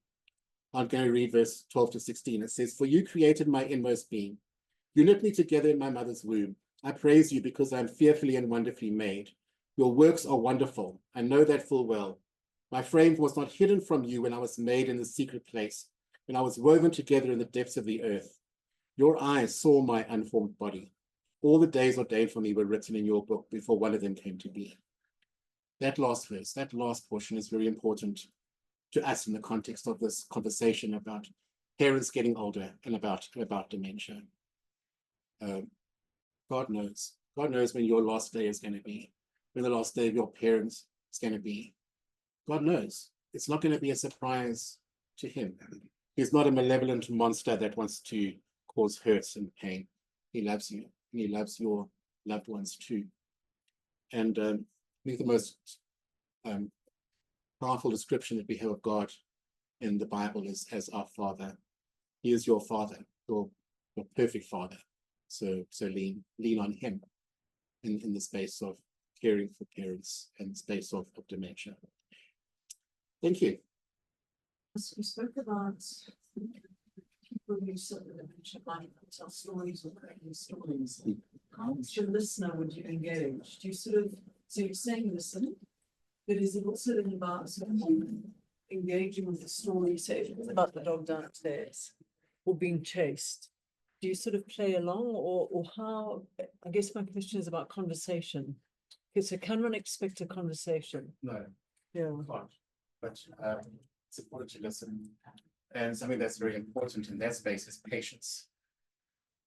I'm going to read verse 12 to 16. It says, "For you created my inmost being. You knit me together in my mother's womb. I praise you because I am fearfully and wonderfully made. Your works are wonderful. I know that full well. My frame was not hidden from you when I was made in the secret place, when I was woven together in the depths of the earth. Your eyes saw my unformed body. All the days ordained for me were written in your book before one of them came to be." That last verse, that last portion is very important to us in the context of this conversation about parents getting older and about dementia. God knows. God knows when your last day is going to be, when the last day of your parents is going to be. God knows. It's not going to be a surprise to him. He's not a malevolent monster that wants to cause hurt and pain. He loves you, and he loves your loved ones too. And I think the most powerful description that we have of God in the Bible is as our Father. He is your Father, your perfect Father. So lean on him in the space of caring for parents and the space of dementia. Thank you. You spoke about people who suffer dementia might tell stories or creating stories. How much a listener would you engage? Do you so you're saying listen, but is it also then about sort of engaging with the story? Say if it's about the dog downstairs or being chased, do you sort of play along, or how? I guess my question is about conversation. Okay, so can one expect a conversation? No, Yeah. can't. But it's important to listen. And something that's very important in that space is patience.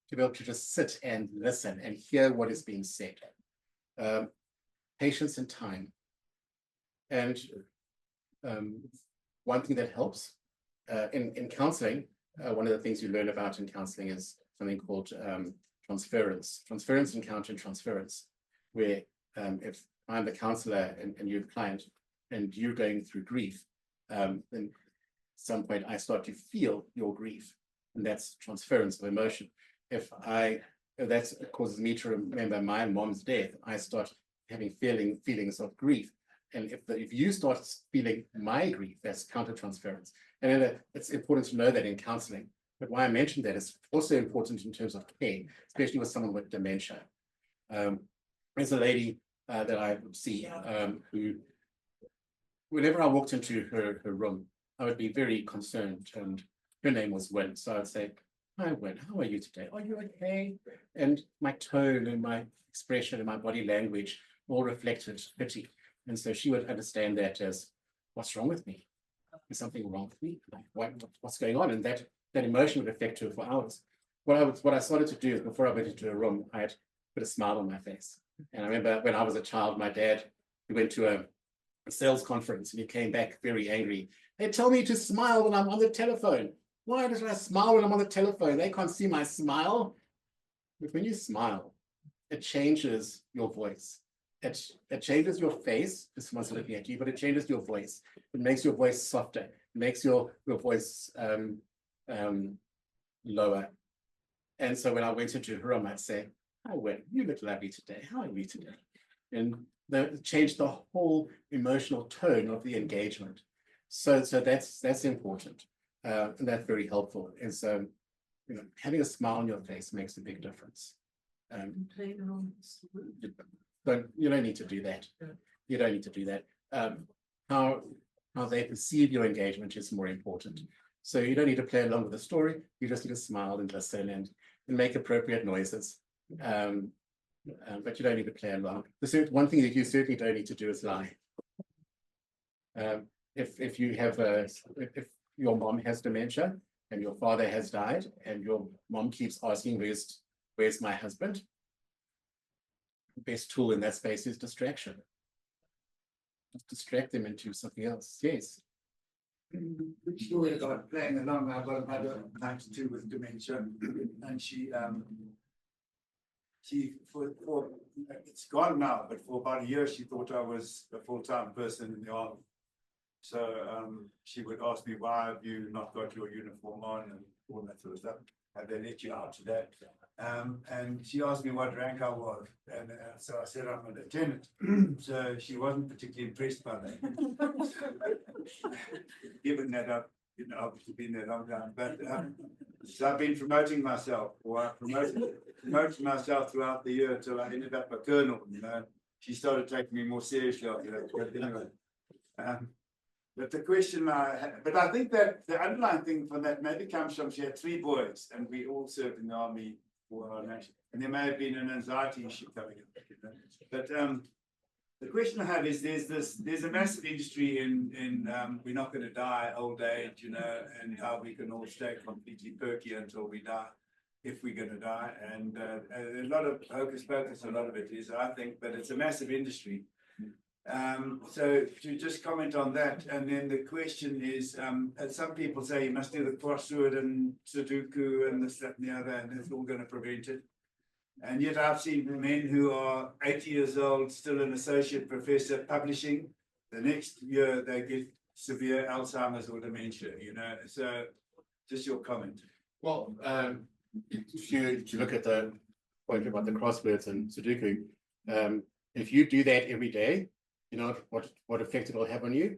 To be able to just sit and listen and hear what is being said. Patience and time. And one thing that helps in counseling, one of the things you learn about in counseling is something called transference. Transference and counter-transference, where if I'm the counselor and you're the client and you're going through grief, then at some point I start to feel your grief, and that's transference of emotion. If that causes me to remember my mom's death, I start having feelings of grief. And if you start feeling my grief, that's counter-transference. And then it's important to know that in counseling. But why I mentioned that is also important in terms of care, especially with someone with dementia. There's a lady that I would see who, whenever I walked into her room, I would be very concerned, and her name was Wetton. So I'd say, "Hi, Wetton, how are you today? Are you okay?" And my tone and my expression and my body language all reflected pity. And so she would understand that as, "What's wrong with me? Is something wrong with me? Like, what's going on?" And that emotion would affect her for hours. What I started to do is, before I went into a room, I had put a smile on my face. And I remember when I was a child, my dad, he went to a sales conference and he came back very angry. "They tell me to smile when I'm on the telephone. Why does I smile when I'm on the telephone? They can't see my smile." But when you smile, it changes your voice. It changes your face if someone's looking at you, but it changes your voice. It makes your voice softer. It makes your voice lower. And so when I went into her room, I'd say, "Hi, Wetton, you look lovely today. How are you today?" And that changed the whole emotional tone of the engagement. So that's important, and that's very helpful. Is having a smile on your face makes a big difference. Playing along. But you don't need to do that. You don't need to do that. How they perceive your engagement is more important. So you don't need to play along with the story. You just need to smile and listen and make appropriate noises. but you don't need to play along. One thing that you certainly don't need to do is lie. If you have if your mom has dementia and your father has died and your mom keeps asking, where's my husband? The best tool in that space is distraction. Just distract them into something else. Yes. Which story about playing along, I've got a mother 92 with dementia, and she for it's gone now, but for about a year she thought I was a full-time person in the army. So she would ask me, why have you not got your uniform on and all that sort of stuff. Have they let you out today? And she asked me what rank I was, and so I said I'm a lieutenant. So she wasn't particularly impressed by that. Given that I've obviously been there a long time, but so I've been promoting myself, or I promoted myself throughout the year till I ended up a colonel. She started taking me more seriously after that. But anyway, but the question but I think that the underlying thing for that maybe comes from she had 3 boys, and we all served in the army for our nation, and there may have been an anxiety issue coming up. But the question I have is there's a massive industry in we're not going to die old age, and how we can all stay completely perky until we die, if we're going to die, and a lot of hocus pocus, a lot of it is, I think, but it's a massive industry. So to just comment on that, and then the question is, some people say you must do the crossword and Sudoku and this, that, and the other, and it's all going to prevent it. And yet I've seen men who are 80 years old, still an associate professor publishing. The next year they get severe Alzheimer's or dementia, So just your comment. Well, if you look at the point about the crosswords and Sudoku, if you do that every day, you know what effect it'll have on you.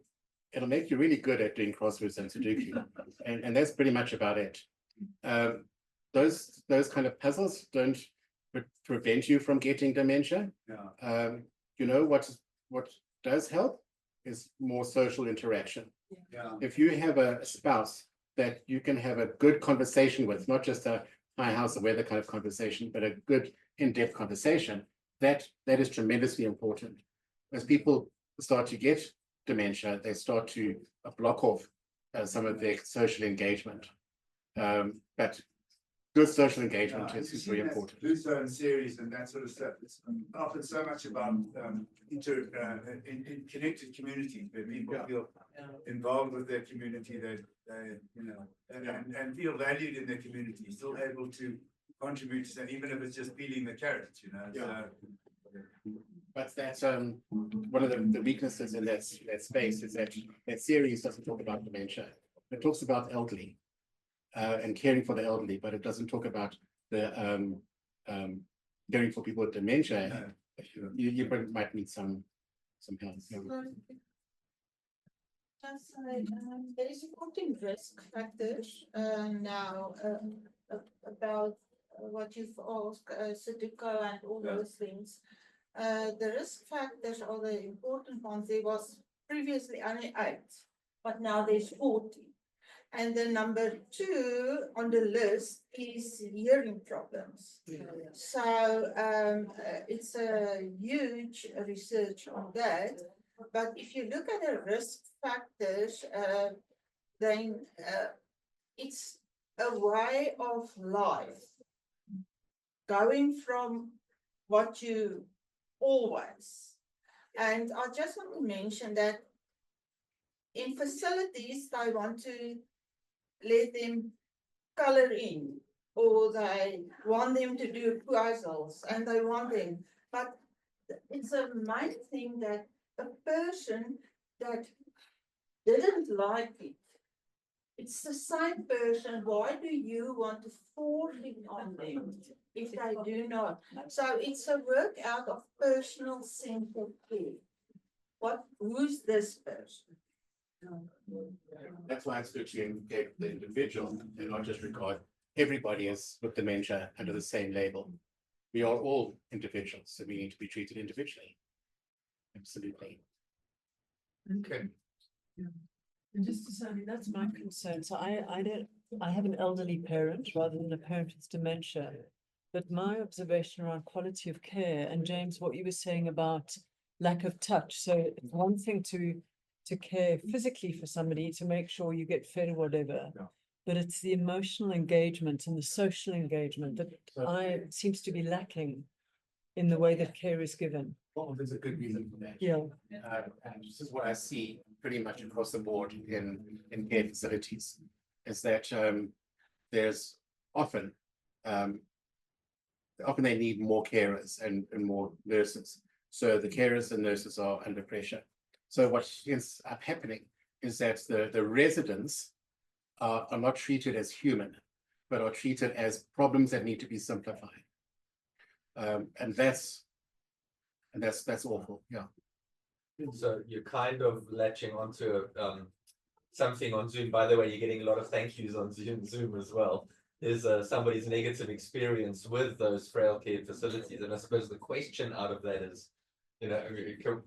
It'll make you really good at doing crosswords and Sudoku, and that's pretty much about it. Those kind of puzzles don't prevent you from getting dementia. Yeah. What does help is more social interaction. Yeah. If you have a spouse that you can have a good conversation with, not just a hi, how's the weather kind of conversation, but a good in-depth conversation, that is tremendously important. As people start to get dementia, they start to block off some of their social engagement. But good social engagement is very important. Luso and series and that sort of stuff. It's often so much about in connected communities where people feel involved with their community, and feel valued in their community, still able to contribute to that, even if it's just peeling the carrots, Yeah. But that's one of the weaknesses in that space is that series doesn't talk about dementia. It talks about elderly and caring for the elderly, but it doesn't talk about the caring for people with dementia. You might need some help. There is important risk factors now about what you've asked, Sudoku and all those things. The risk factors are the important ones. There was previously only 8, but now there's 40. And the number 2 on the list is hearing problems. So it's a huge research on that. But if you look at the risk factors, then it's a way of life going from what you always. And I just want to mention that in facilities, they want to let them color in, or they want them to do puzzles, and they want them. But it's a main thing that a person that didn't like it, it's the same person. Why do you want to force it on them if they do not? So it's a work out of personal sympathy. Who's this person? That's why it's good to engage the individual and not just regard everybody as with dementia under the same label. We are all individuals, so we need to be treated individually. Absolutely. Okay. Yeah. And just to say, that's my concern. So I have an elderly parent rather than a parent with dementia. But my observation around quality of care, and James, what you were saying about lack of touch. So it's one thing to care physically for somebody, to make sure you get fed or whatever. Yeah. But it's the emotional engagement and the social engagement that seems to be lacking in the way that care is given. Well, there's a good reason for that. Yeah. And this is what I see pretty much across the board in care facilities, is that there's often they need more carers and more nurses. So the carers and nurses are under pressure. So what ends up happening is that the residents are not treated as human, but are treated as problems that need to be simplified. And that's awful. Yeah. So you're kind of latching onto something on Zoom. By the way, you're getting a lot of thank yous on Zoom as well. There's somebody's negative experience with those frail care facilities. And I suppose the question out of that is, you know,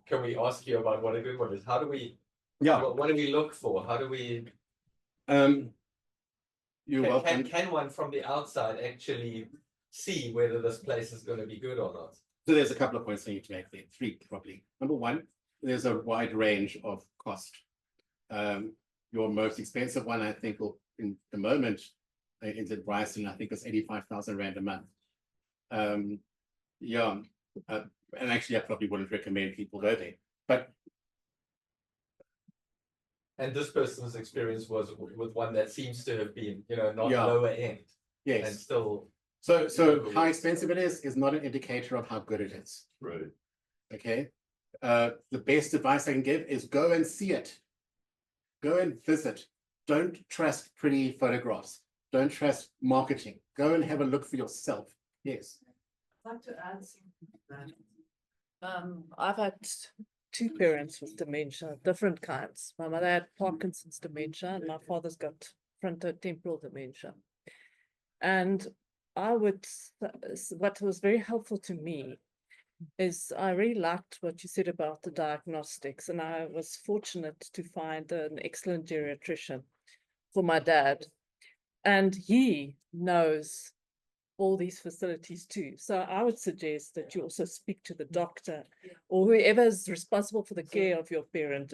can we ask you about what a good one is? How do we, what do we look for? How do we, You're welcome. can one from the outside actually see whether this place is going to be good or not? So there's a couple of points I need to make there, three probably. Number one, there's a wide range of cost. Your most expensive one, I think, will in the moment is at Bryson, I think it's 85,000 Rand a month. And actually I probably wouldn't recommend people go there. But and this person's experience was with one that seems to have been, you know, not lower end. Yes. And still. So how expensive it is not an indicator of how good it is. Right. Okay. The best advice I can give is go and see it. Go and visit. Don't trust pretty photographs. Don't trust marketing. Go and have a look for yourself. Yes. I'd like to add something to that. I've had two parents with dementia, different kinds. My mother had Parkinson's dementia, and my father's got frontotemporal dementia. And what was very helpful to me is I really liked what you said about the diagnostics, and I was fortunate to find an excellent geriatrician for my dad, and he knows all these facilities too. So I would suggest that you also speak to the doctor or whoever is responsible for the care of your parent.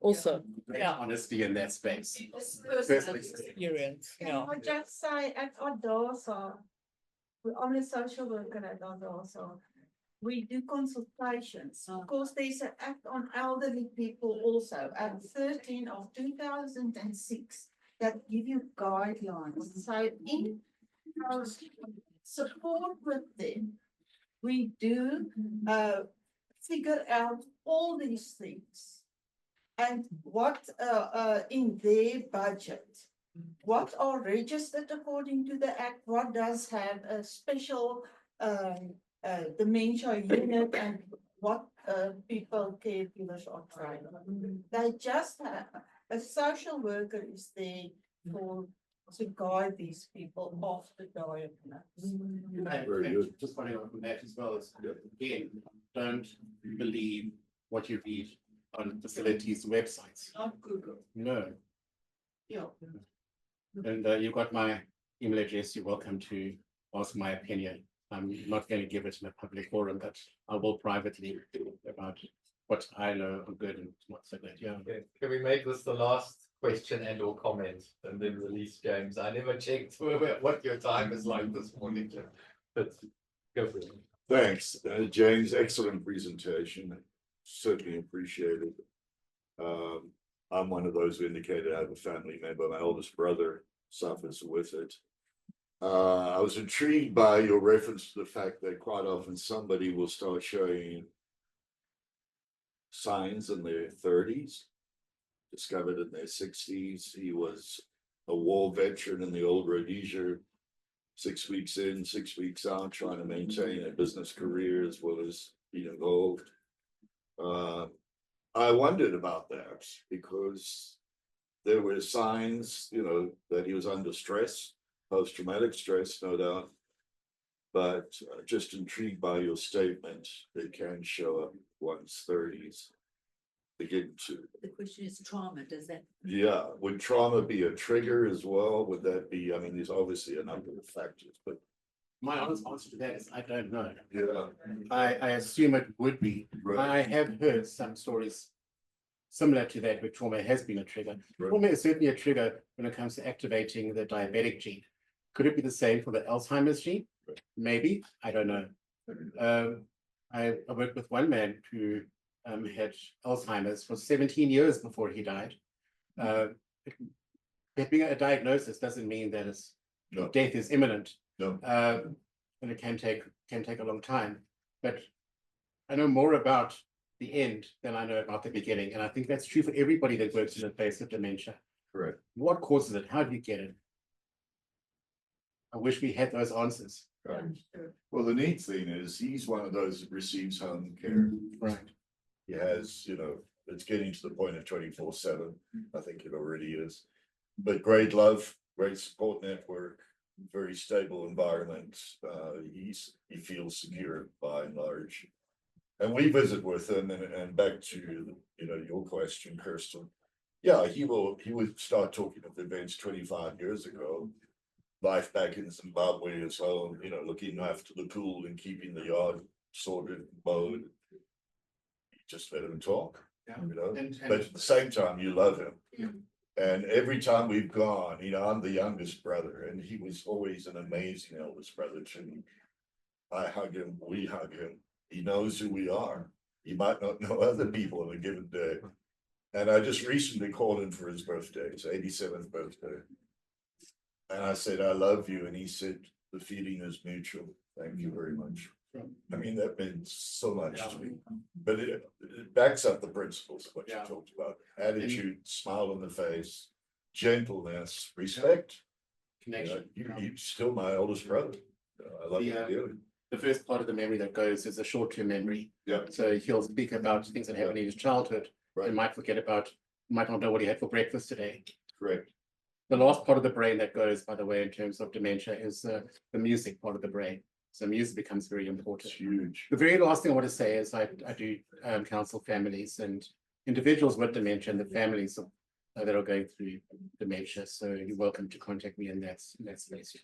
Also, Honesty in that space. experience. Can I just say at Odasa, I'm a social worker at Odasa. We do consultations because there's an act on elderly people also at 13 of 2006 that give you guidelines. So in our support with them, we do figure out all these things and what in their budget, what are registered according to the act, what does have a special dementia unit, and what people, caregivers are trying. They just have a social worker is there to guide these people off the diagnosis. Just following on from that as well as again, don't believe what you read on facilities websites. Not Google. No. Yeah. And you got my email address. You're welcome to ask my opinion. I'm not going to give it in a public forum, but I will privately about what I know are good and what's so good. Yeah. Okay. Can we make this the last question and or comment and then release James? I never checked what your time is like this morning, but go for it. Thanks, James. Excellent presentation. Certainly appreciate it. I'm one of those who indicated I have a family member. My oldest brother suffers with it. I was intrigued by your reference to the fact that quite often somebody will start showing signs in their 30s, discovered in their 60s. He was a war veteran in the old Rhodesia, 6 weeks in, 6 weeks out, trying to maintain a business career as well as being involved. I wondered about that because there were signs, you know, that he was under stress, post-traumatic stress, no doubt. But just intrigued by your statement, it can show up one's 30s. begin to, The question is trauma, does that? yeah, would trauma be a trigger as well? Would that be, I mean, there's obviously a number of factors, but My honest answer to that is I don't know. yeah. I assume it would be. Right. I have heard some stories similar to that where trauma has been a trigger. Right. Trauma is certainly a trigger when it comes to activating the diabetic gene. Could it be the same for the Alzheimer's gene? Right. Maybe, I don't know. I worked with one man who had Alzheimer's for 17 years before he died. Getting a diagnosis doesn't mean that it's No. death is imminent. No. And it can take a long time. But I know more about the end than I know about the beginning. And I think that's true for everybody that works in the face of dementia. Correct. What causes it? How do you get it? I wish we had those answers. Right. Well, the neat thing is he's one of those that receives home care. Right. He has, you know, it's getting to the point of 24/7. I think it already is. But great love, great support network, very stable environment. He feels secure by and large. And we visit with him and back to, you know, your question, Kirsten. Yeah, he would start talking of events 25 years ago. Life back in Zimbabwe as well, you know, looking after the pool and keeping the yard sorted, mowed. Just let him talk, Yeah. you know, And but at the same time, you love him. Yeah. And every time we've gone, you know, I'm the youngest brother and he was always an amazing eldest brother to me. I hug him, we hug him. He knows who we are. He might not know other people on a given day. And I just recently called him for his birthday, his 87th birthday. And I said, I love you. And he said, the feeling is mutual. Thank you very much. I mean, that means so much to me. But it backs up the principles of what you Yeah. talked about. Attitude, smile on the face, gentleness, respect. You know, connection. you're still my oldest brother. I love you Yeah. dearly. The first part of the memory that goes is a short-term memory. Yeah. So he'll speak about things that happened in his childhood. Right. And might forget about, might not know what he had for breakfast today. Correct. The last part of the brain that goes, by the way, in terms of dementia is the music part of the brain. So music becomes very important. It's huge. The very last thing I want to say is I do counsel families and individuals with dementia and the families that are going through dementia. So you're welcome to contact me in that space.